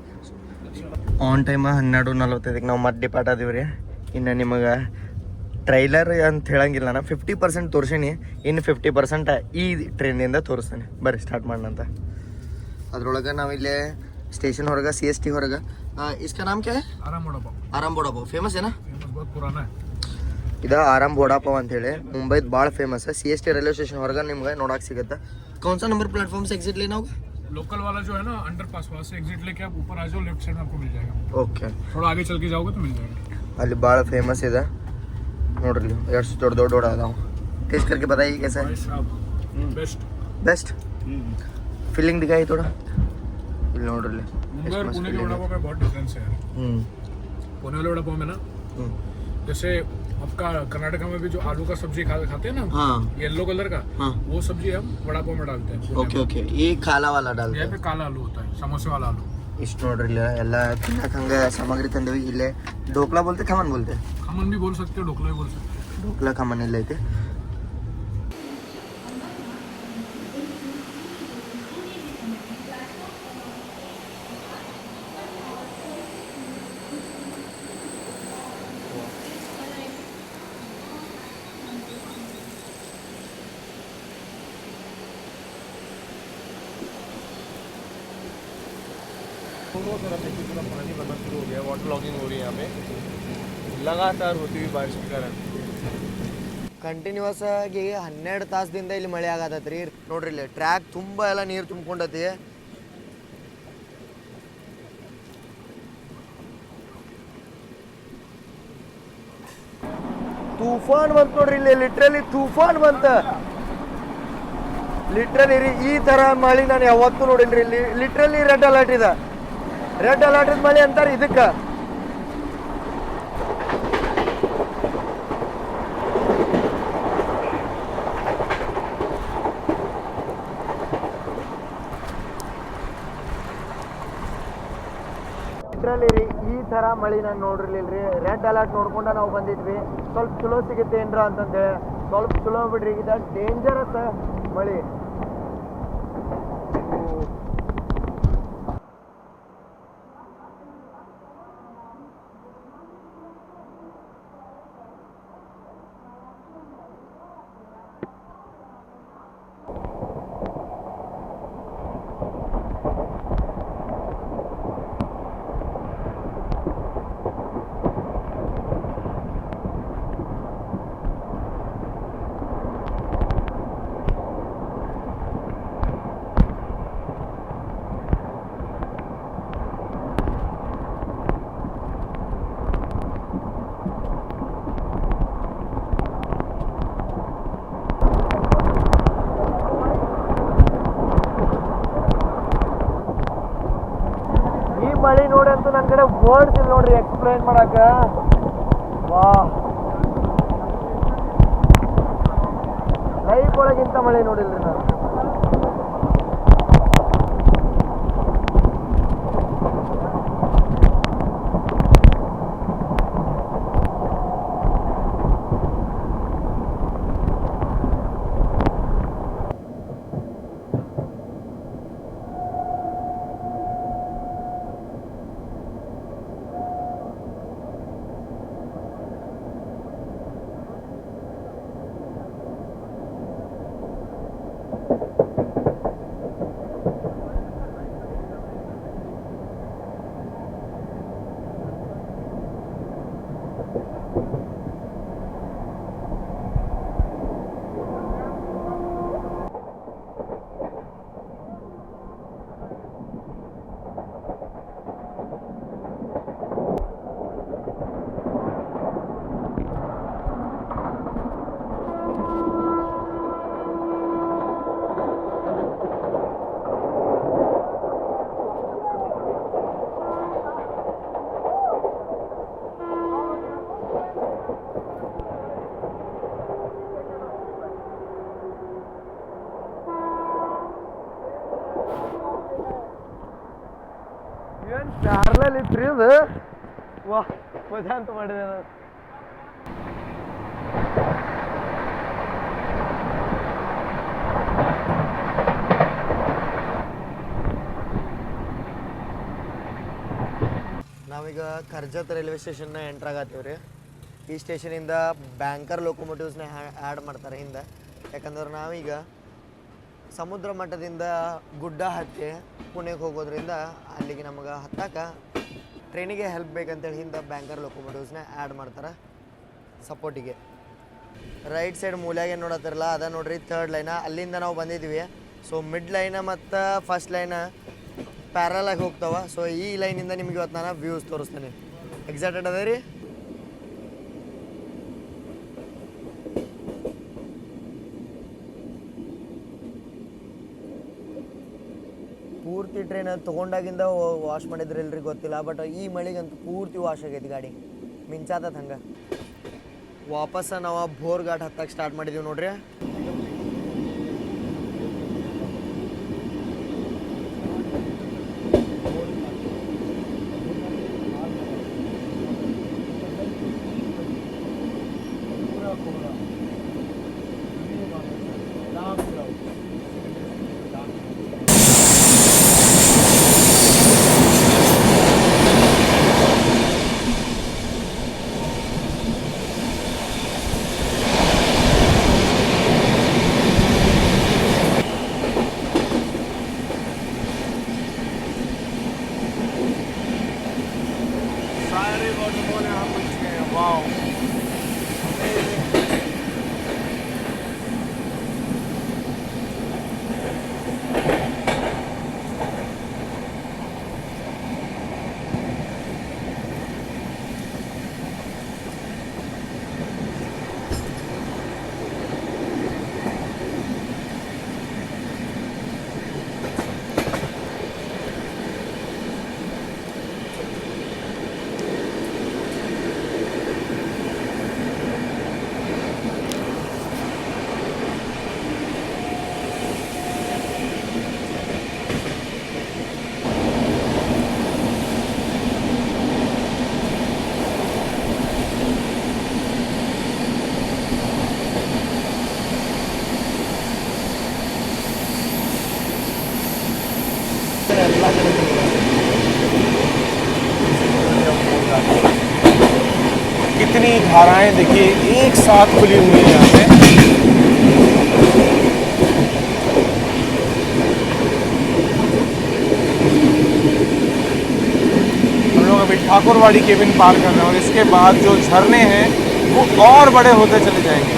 ಆನ್ ಟೈಮ್ 12:45 ನಾವು ಮತ್ತೆ ಡಿಪಾರ್ಟ್ ಆದೀವಿ ರೀ. ಇನ್ನು ನಿಮಗೆ ಟ್ರೈಲರ್ ಅಂತ ಹೇಳಂಗಿಲ್ಲ, ನಾನು 50% ತೋರಿಸೀನಿ, ಇನ್ನು 50% ಈ ಟ್ರೈನಿಂದ ತೋರಿಸ್ತಾನೆ. ಬರ್ರಿ ಸ್ಟಾರ್ಟ್ ಮಾಡೋಣಂತ. ಅದ್ರೊಳಗೆ ನಾವಿಲ್ಲೇ ಸ್ಟೇಷನ್ ಹೊರಗೆ CST ಹೊರಗೆ. इसका नाम क्या है? आराम वड़ा पाव. फेमस है ना? बहुत पुराना है. ಇದು ಆರಾಮ್ ವಡಾ ಪಾವ್ ಅಂತೇಳಿ ಮುಂಬೈದು ಭಾಳ ಫೇಮಸ್. CST ರೈಲ್ವೆ ಸ್ಟೇಷನ್ ಹೊರಗೆ ನಿಮ್ಗೆ ನೋಡಕ್ಕೆ ಸಿಗುತ್ತೆ. कौन सा नंबर प्लेटफॉर्म से एग्जिट लेना होगा? लोकल वाला जो है ना अंडरपास, वहाँ से एग्जिट लेके आप ऊपर आ जाओ, लेफ्ट साइड में आपको मिल जाएगा. ಓಕೆ, थोड़ा आगे चल के जाओगे तो मिल जाएगा. ಅಲ್ಲಿ ಭಾಳ ಫೇಮಸ್ ಇದೆ ನೋಡ್ರಿ. ಎಷ್ಟು ದೊಡ್ಡ ಅದಾವ. ಟೇಸ್ಟ್ करके बताइए कैसा है? बेस्ट बेस्ट फीलिंग दिखाई थोड़ा. ಇಲ್ಲಿ ನೋಡ್ರಿ मुंबई और पुणे के वड़ा पाव में बहुत डिफरेंस है. पुणे वाले वड़ा पाव में ना जैसे आपका कर्नाटका में भी जो आलू का सब्जी खाते हैं ना, हाँ, येलो कलर का, हाँ, वो सब्जी हम वड़ा पाव में डालते हैं. Okay okay. ये काला वाला डालते यहाँ हैं. पे काला आलू होता है, समोसे वाला आलू. ಇಷ್ಟು ನೋಡ್ರಿ ಇಲ್ಲ ಎಲ್ಲ ತಿನ್ನಕ್ಕೆ ಹಂಗೆ ಸಾಮಗ್ರಿ ತಂದೇವಿ. ಇಲ್ಲೇ ಢೋಕ್ಲಾ ಬೋಲ್ತೆ, ಖಮನ್ ಬೋಲ್ತೆ. खमन भी बोल सकते हो, ढोकला भी बोल सकते हो. ಢೋಕ್ಲಾ ಖಮನ್ ಇಲ್ಲ ಐತೆ. दोनों तरफ देखिए पूरा पानी बनना शुरू हो गया, वाटर लॉगिंग हो रही है यहाँ पे लगातार होती हुई बारिश के कारण. ಕಂಟಿನ್ಯೂಸ್ ಆಗಿ 12 ತಾಸದಿಂದ ಇಲ್ಲಿ ಮಳೆ ಆಗತೈತ್ರಿ. ನೋಡ್ರಿ ಇಲ್ಲಿ ಟ್ರ್ಯಾಕ್ ತುಂಬ ಎಲ್ಲ ನೀರು ತುಂಬ್ಕೊಂಡತಿ. ತೂಫಾನ್ ಬಂತು ನೋಡ್ರಿ ಇಲ್ಲಿ, ಲಿಟ್ರಲಿ ತೂಫಾನ್ ಬಂತ. ಲಿಟ್ರಲಿ ರೀ ಈ ಥರ ಮಳೆ ನಾನು ಯಾವತ್ತೂ ನೋಡಿನ್ರಿ. ಇಲ್ಲಿ ಲಿಟ್ರಲಿ ರೆಡ್ ಅಲರ್ಟ್ ಇದೆ. ರೆಡ್ ಅಲರ್ಟ್ ಮಳೆ ಅಂತಾರೆ ಇದಕ್ಕೆ. ಲಿಟ್ರಲಿ ರೀ ಈ ಥರ ಮಳೆ ನಾನು ನೋಡಿರ್ಲಿಲ್ರಿ. ರೆಡ್ ಅಲರ್ಟ್ ನೋಡ್ಕೊಂಡು ನಾವು ಬಂದಿದ್ವಿ. ಸ್ವಲ್ಪ ಚಲೋ ಸಿಗುತ್ತೆ ಏನ್ರ ಅಂತಂದೇಳಿ. ಸ್ವಲ್ಪ ಚಲೋ ಬಿಡ್ರಿ, ಇದು ಡೇಂಜರಸ್ ಮಳೆ. ವರ್ಡ್ಸ್ ಇಲ್ಲ ನೋಡ್ರಿ ಎಕ್ಸ್ಪ್ಲೈನ್ ಮಾಡಕ. ವಾ, ಲೈಫ್ ಒಳಗಿಂತ ಮಳೆ ನೋಡಿಲ್ರಿ ನಾನು. ಏನು ಪ್ಯಾರಲಲ್ ಇತ್ರಿ ಇದು. ವಾ, ಮಜಾ ಅಂತ ಮಾಡಿದೆ ನಾನು. ನಾವೀಗ ಕರ್ಜತ್ ರೈಲ್ವೆ ಸ್ಟೇಷನ್ನ ಎಂಟ್ರ್ ಆಗತ್ತೀವಿ ರೀ. ಈ ಸ್ಟೇಷನಿಂದ ಬ್ಯಾಂಕರ್ ಲೋಕೋಮೋಟಿವ್ಸ್ನ ಆ್ಯಡ್ ಮಾಡ್ತಾರೆ ಹಿಂದೆ. ಯಾಕಂದ್ರೆ ನಾವೀಗ ಸಮುದ್ರ ಮಟ್ಟದಿಂದ ಗುಡ್ಡ ಹತ್ತಿ ಪುಣೆಗೆ ಹೋಗೋದ್ರಿಂದ ಅಲ್ಲಿಗೆ ನಮಗೆ ಹತ್ತಕ್ಕೆ ಟ್ರೈನಿಗೆ ಹೆಲ್ಪ್ ಬೇಕಂತೇಳಿ ಹಿಂದೆ ಬ್ಯಾಂಕರ್ ಲೋಕೋಮೋಟಿವ್ಸ್ನ ಆ್ಯಡ್ ಮಾಡ್ತಾರೆ ಸಪೋರ್ಟಿಗೆ. ರೈಟ್ ಸೈಡ್ ಮೂಲ್ಯಾಗ ಏನು ನೋಡತ್ತಿರಲ್ಲ ಅದ ನೋಡ್ರಿ ಥರ್ಡ್ ಲೈನ, ಅಲ್ಲಿಂದ ನಾವು ಬಂದಿದ್ವಿ. ಸೊ ಮಿಡ್ ಲೈನ ಮತ್ತು ಫಸ್ಟ್ ಲೈನ ಪ್ಯಾರಲ್ ಆಗಿ ಹೋಗ್ತಾವ. ಸೊ ಈ ಲೈನಿಂದ ನಿಮ್ಗೆ ಇವತ್ತು ನಾನು ವ್ಯೂಸ್ ತೋರಿಸ್ತೀನಿ. ಎಕ್ಸೈಟೆಡ್ ಅದ ರೀ? ಪೂರ್ತಿ ಟ್ರೈನ್ ತೊಗೊಂಡಾಗಿಂದ ವಾಶ್ ಮಾಡಿದ್ರಿಲ್ರಿ ಗೊತ್ತಿಲ್ಲ, ಬಟ್ ಈ ಮಳೆಗಂತೂ ಪೂರ್ತಿ ವಾಶ್ ಆಗೈತಿ ಗಾಡಿ, ಮಿಂಚಾತತ್ ಹಂಗೆ. ವಾಪಸ್ ನಾವು ಬೋರ್ ಘಾಟ್ ಹತ್ತಕ್ಕೆ ಸ್ಟಾರ್ಟ್ ಮಾಡಿದ್ದೀವಿ ನೋಡ್ರಿ. कितनी धाराएं देखिए एक साथ खुली हुई हैं यहाँ पे। हम लोग अभी ठाकुरवाड़ी केबिन पार कर रहे हैं और इसके बाद जो झरने हैं वो और बड़े होते चले जाएंगे।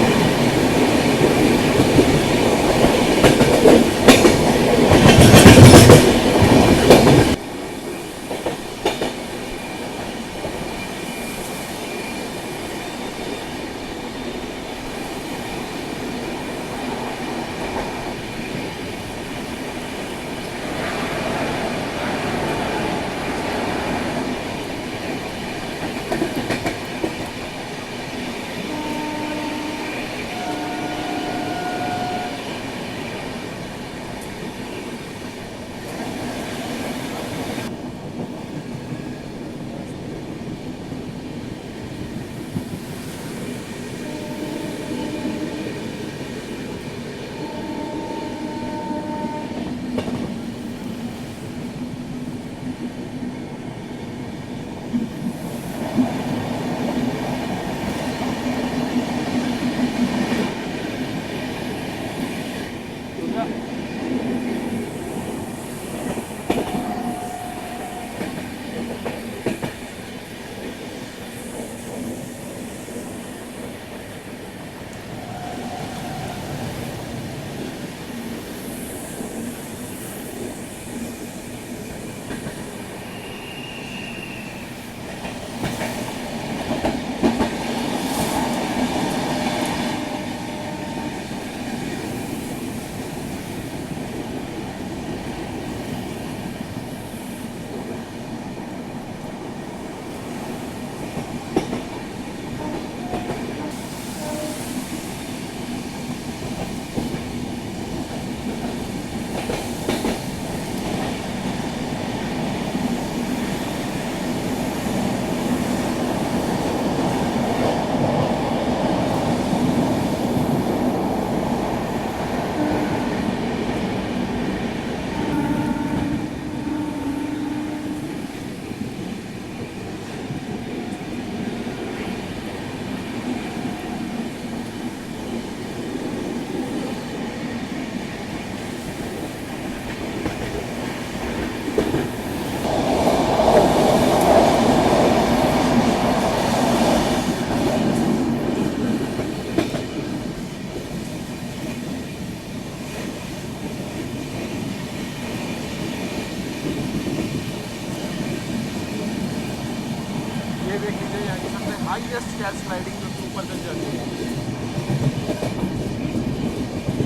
यहाँ की सबसे हाईएस्ट कैच राइडिंग जो ऊपर तक जाती है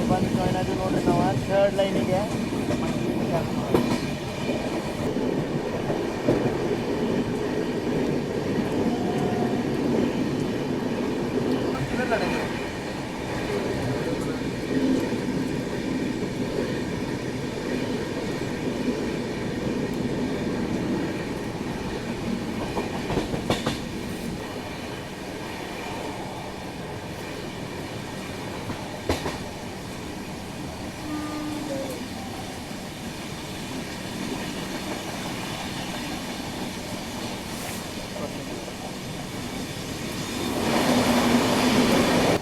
ಬಂದು ಜಾಯ್ನ್ ಆಗಿ ನೋಡ್ರಿ ನಾವು ಥರ್ಡ್ ಲೈನಿಗೆ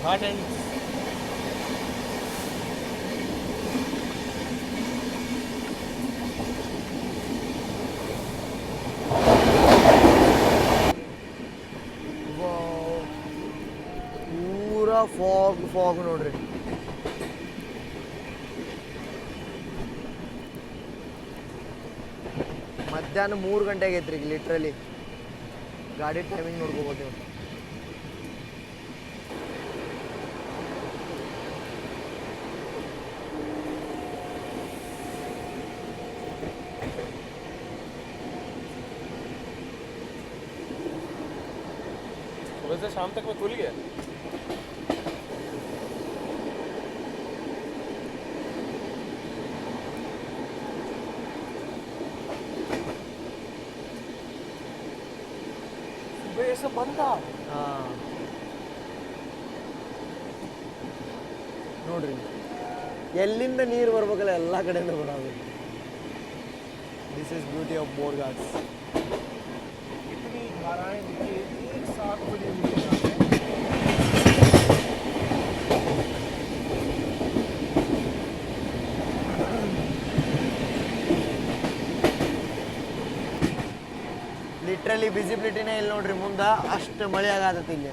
घाट एंड ಪೂರಾ ಫಾಗ್ ನೋಡ್ರಿ ಮಧ್ಯಾಹ್ನ 3 ಗಂಟೆ ಆಗೈತ್ರಿ ಈಗ ಲಿಟ್ರಲಿ ಗಾಡಿ ಟೈಮಿಂಗ್ ನೋಡ್ಕೋಬೋದು ನೀವು सुबह से शाम तक में खुल गया सुबह ये सब बंद था ಹಾಂ ನೋಡ್ರಿ ಎಲ್ಲಿಂದ ನೀರು ಬರ್ಬೇಕಲ್ಲ ಎಲ್ಲ ಕಡೆಯಿಂದ ಬರೋದು this is beauty of bore Ghats इतनी धाराएं देखिए एक साथ बनी हुई है यहाँ पे। ಲಿಟ್ರಲಿ ವಿಸಿಬಿಲಿಟಿನೇ ಇಲ್ಲಿ ನೋಡ್ರಿ ಮುಂದೆ ಅಷ್ಟು ಮಳೆ ಆಗತ್ತೈತಿ ಇಲ್ಲಿ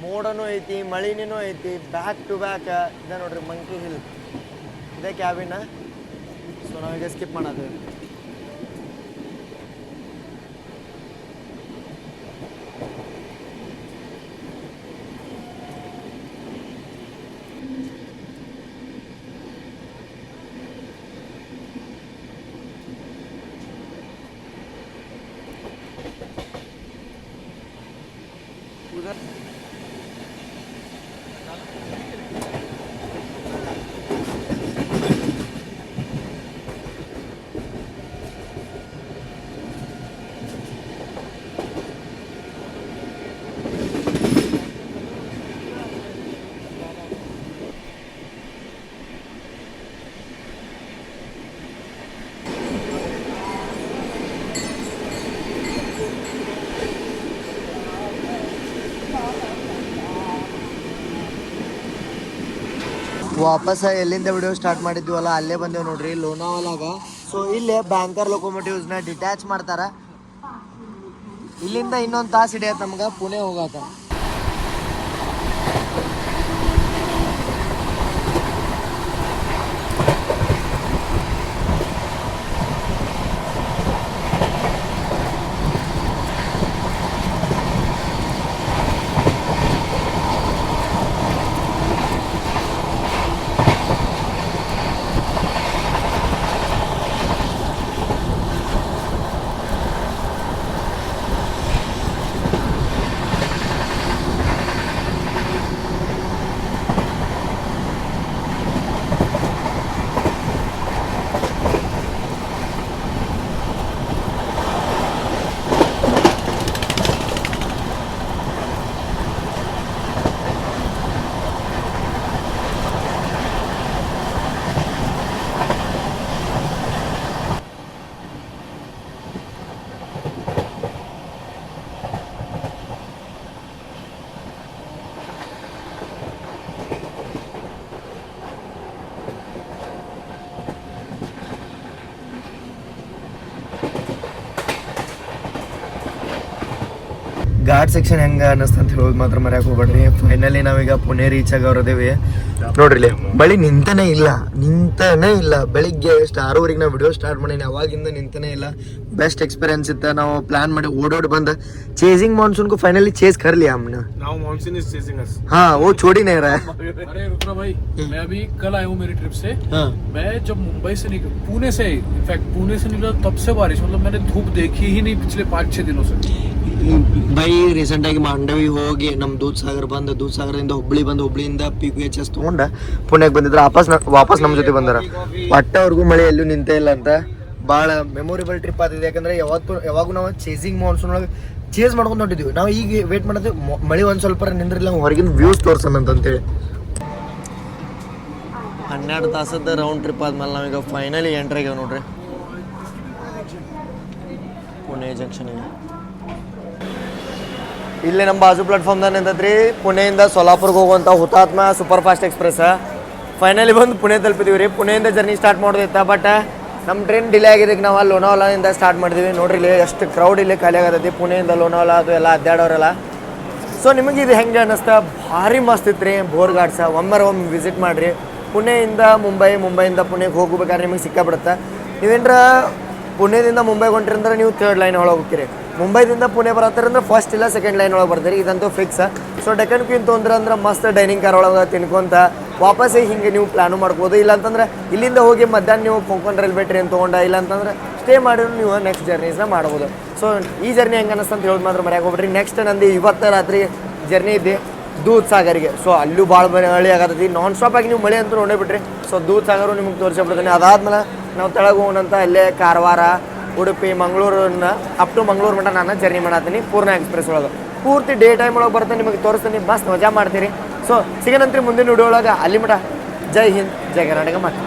ಮೋಡನೂ ಐತಿ ಮಳಿನೂ ಐತಿ ಬ್ಯಾಕ್ ಟು ಬ್ಯಾಕ್ ಇದೆ ನೋಡ್ರಿ ಮಂಕಿ ಹಿಲ್ ಇದೇ ಕ್ಯಾಬಿನ ಸೊ ನಾವೀಗ ಸ್ಕಿಪ್ ಮಾಡೋದು उधर ವಾಪಸ್ ಎಲ್ಲಿಂದ ವಿಡಿಯೋ ಸ್ಟಾರ್ಟ್ ಮಾಡಿದ್ವಲ್ಲ ಅಲ್ಲೇ ಬಂದೇವು ನೋಡ್ರಿ ಲೋನಾವಾಲಾಗ ಸೊ ಇಲ್ಲೇ ಬ್ಯಾಂಕರ್ ಲೊಕೊಮೋಟಿವ್ಸ್ನ ಡಿಟ್ಯಾಚ್ ಮಾಡ್ತಾರೆ ಇಲ್ಲಿಂದ ಇನ್ನೊಂದು ತಾಸು ಹಿಡಿಯತ್ತೆ ನಮ್ಗೆ ಪುಣೆ ಹೋಗಾಕ ಘಾಟ್ ಸೆಕ್ಷನ್ ಹೆಂಗೆ ಅನ್ನಿಸ್ತು ಅಂತ ಹೇಳೋದು ಮಾತ್ರ ಮರ್ಯಾಕೆ ಹೋಗ್ಬೇಡ್ರಿ. ಫೈನಲಿ ನಾವೀಗ ಪುಣೆ ರೀಚ್ ಆಗವ್ರದೇವಿ. ನೋಡ್ರಿ ಇಲ್ಲಿ ಬಳಿ ನಿಂತನೇ ಇಲ್ಲ. ಬೆಳಿಗ್ಗೆ ಎಷ್ಟು 6:00 ನಾವು ವಿಡಿಯೋ ಸ್ಟಾರ್ಟ್ ಮಾಡೀನಿ, ಅವಾಗಿಂದ ನಿಂತನೇ ಇಲ್ಲ. ಬೆಸ್ಟ್ ಎಕ್ಸ್ಪೀರಿಯನ್ಸ್ ಇತ್ತು. ನಾವು ಪ್ಲಾನ್ ಮಾಡಿ ಓಡೋಡಿ ಬಂದು ಚೇಸಿಂಗ್ मानसून ಫೈನಲಿ चेज कर लिया हमने. Now monsoon is chasing us. हाँ वो छोड़ ही नहीं रहा है. अरे रुद्रा भाई, मैं अभी कल आया हूँ मेरी ट्रिप से. हाँ. मैं जब मुंबई से निकल पुणे से इनफैक्ट पुणे से निकला तब से बारिश, मतलब मैंने धूप देखी ही नहीं पिछले 5-6 दिनों से. ಬೈ ರೀಸೆಂಟ್ ಆಗಿ ಮಾಂಡವಿ ಹೋಗಿ ನಮ್ಮ ದೂದ್ ಸಾಗರದಿಂದ ಹುಬ್ಳಿಯಿಂದ PQHS ತಗೊಂಡ ಪುಣೆಗೆ ಬಂದಿದ್ರು. ವಾಪಸ್ ನಮ್ಮ ಜೊತೆ ಬಂದಾರ. ಪಟ್ಟವ್ರಿಗೂ ಮಳೆ ಎಲ್ಲೂ ನಿಂತೇ ಇಲ್ಲ ಅಂತ ಭಾಳ ಮೆಮೊರೇಬಲ್ ಟ್ರಿಪ್ ಆಗಿದೆ. ಯಾಕಂದ್ರೆ ಯಾವಾಗೂ ನಾವು ಚೇಸಿಂಗ್ ಮಾನ್ಸೂನ್ ಒಳಗೆ ಚೇಸ್ ಮಾಡ್ಕೊಂಡು ಹೊಂಟಿದ್ವಿ. ನಾವು ಈಗ ವೇಟ್ ಮಾಡಿದ್ವಿ ಮಳೆ ಒಂದು ಸ್ವಲ್ಪ ನಿಂದ್ರಿಲ್ಲ, ಹೊರಗಿನ ವ್ಯೂಸ್ ತೋರ್ಸೋಣ ಅಂತೇಳಿ. 12 ತಾಸದ ರೌಂಡ್ ಟ್ರಿಪ್ ಆದ್ಮೇಲೆ ನಾವೀಗ ಫೈನಲಿ ಎಂಟ್ರ್ ಆಗ್ಯಾವ ನೋಡ್ರಿ ಪುಣೆ ಜಂಕ್ಷನಿಗೆ. ಇಲ್ಲಿ ನಮ್ಮ ಬಾಜು ಪ್ಲಾಟ್ಫಾರ್ಮ್ದಾಗ ನಿಂತೈತ್ರಿ ಪುಣೆಯಿಂದ ಸೋಲಾಪುರ್ಗೆ ಹೋಗುವಂಥ ಹುತಾತ್ಮ ಸೂಪರ್ ಫಾಸ್ಟ್ ಎಕ್ಸ್ಪ್ರೆಸ್. ಫೈನಲಿ ಬಂದು ಪುಣೆ ತಲುಪಿದೀವಿ ರೀ. ಪುಣೆಯಿಂದ ಜರ್ನಿ ಸ್ಟಾರ್ಟ್ ಮಾಡೋದಿತ್ತ, ಬಟ್ ನಮ್ಮ ಟ್ರೈನ್ ಡಿಲೇ ಆಗಿದ್ದಕ್ಕೆ ನಾವು ಅಲ್ಲಿ ಲೋನಾವಾಲಾದಿಂದ ಸ್ಟಾರ್ಟ್ ಮಾಡಿದ್ವಿ. ನೋಡ್ರಿ ಇಲ್ಲಿ ಎಷ್ಟು ಕ್ರೌಡ್ ಇಲ್ಲಿ ಖಾಲಿ ಆಗತೈತಿ. ಪುಣೆಯಿಂದ ಲೋನಾವಾಲಾ ಅದು ಎಲ್ಲ ಅಡ್ಡಾಡೋರೆಲ್ಲ. ಸೊ ನಿಮಗೆ ಇದು ಹೆಂಗೆ ಅನ್ನಿಸ್ತಾ? ಭಾರಿ ಮಸ್ತ್ ಇತ್ತು ರೀ ಬೋರ್ ಘಾಟ್ಸ. ಒಮ್ಮೆ ವಿಸಿಟ್ ಮಾಡಿರಿ. ಪುಣೆಯಿಂದ ಮುಂಬೈಯಿಂದ ಪುಣೆಗೆ ಹೋಗ್ಬೇಕಾದ್ರೆ ನಿಮಗೆ ಸಿಕ್ಕಾಬಿಡುತ್ತೆ. ನೀವೇನ್ರ ಪುಣೆದಿಂದ ಮುಂಬೈಗೆ ಹೊಂಟ್ರಂದ್ರೆ ನೀವು 3rd ಲೈನ್ ಒಳಗೆ ಹೋಗ್ತೀರಿ. ಮುಂಬೈದಿಂದ ಪುಣೆ ಬರತ್ತಾರಂದ್ರೆ ಫಸ್ಟ್ ಇಲ್ಲ 2nd ಲೈನ್ ಒಳಗೆ ಬರ್ತೀರಿ. ಇದಂತೂ ಫಿಕ್ಸ್. ಸೊ ಡೆಕ್ಕನ್ ಕ್ವೀನ್ ತೊಂದ್ರೆ ಮಸ್ತ್ ಡೈನಿಂಗ್ ಕಾರ್ ಒಳಗೆ ತಿನ್ಕೊಂತ ವಾಪಸ್ಸೇ ಹಿಂಗೆ ನೀವು ಪ್ಲಾನು ಮಾಡ್ಬೋದು. ಇಲ್ಲಾಂತಂದ್ರೆ ಇಲ್ಲಿಂದ ಹೋಗಿ ಮಧ್ಯಾಹ್ನ ನೀವು ಕೊಂಕಣ್ ರೈಲ್ವೆ ಟ್ರೈನ್ ತೊಗೊಂಡ, ಇಲ್ಲಾಂತಂದ್ರೆ ಸ್ಟೇ ಮಾಡಿದ್ರು ನೀವು ನೆಕ್ಸ್ಟ್ ಜರ್ನೀಸ್ನ ಮಾಡ್ಬೋದು. ಸೊ ಈ ಜರ್ನಿ ಹೆಂಗೆ ಅನ್ನಿಸ್ತು ಅಂತ ಹೇಳೋದು ಮಾತ್ರ ಮರ್ಯಾಕೆ ಹೋಗ್ಬಿಟ್ರಿ. ನೆಕ್ಸ್ಟ್ ನಂದು ಇವತ್ತು ರಾತ್ರಿ ಜರ್ನಿ ಇದೆ ದೂದ್ ಸಾಗರ್ಗೆ. ಸೊ ಅಲ್ಲೂ ಭಾಳ ಮಳೆ ಆಗತ್ತೈತಿ. ನಾನ್ ಸ್ಟಾಪ್ ಆಗಿ ನೀವು ಮಳೆ ಅಂತೂ ನೋಡೇ ಬಿಟ್ರಿ. ಸೊ ದೂದ್ ಸಾಗರು ನಿಮಗೆ ತೋರಿಸ್ಬಿಡ್ತೀನಿ. ಅದಾದ್ಮೇಲೆ ನಾವು ತೆಳಗೆ ಹೋಗೋಣಂತ ಅಲ್ಲೇ ಕಾರವಾರ, ಉಡುಪಿ, ಮಂಗಳೂರನ್ನ ಅಪ್ ಟು ಮಂಗಳೂರು ಮಟ್ಟ ನಾನು ಜರ್ನಿ ಮಾಡತ್ತೀನಿ ಪೂರ್ಣ ಎಕ್ಸ್ಪ್ರೆಸ್ ಒಳಗೆ. ಪೂರ್ತಿ ಡೇ ಟೈಮ್ ಒಳಗೆ ಬರ್ತಾನೆ ನಿಮಗೆ ತೋರಿಸ್ತೀನಿ. ಮಸ್ತ್ ಮಜಾ ಮಾಡ್ತೀರಿ. ಸೊ ಸಿಗೋಣಂತ್ರಿ ಮುಂದಿನ ವಿಡಿಯೋ ಒಳಗೆ. ಅಲ್ಲಿ ಮಟ್ಟ ಜೈ ಹಿಂದ್, ಜೈ ಕರ್ನಾಟಕ. ಮತ್ತೆ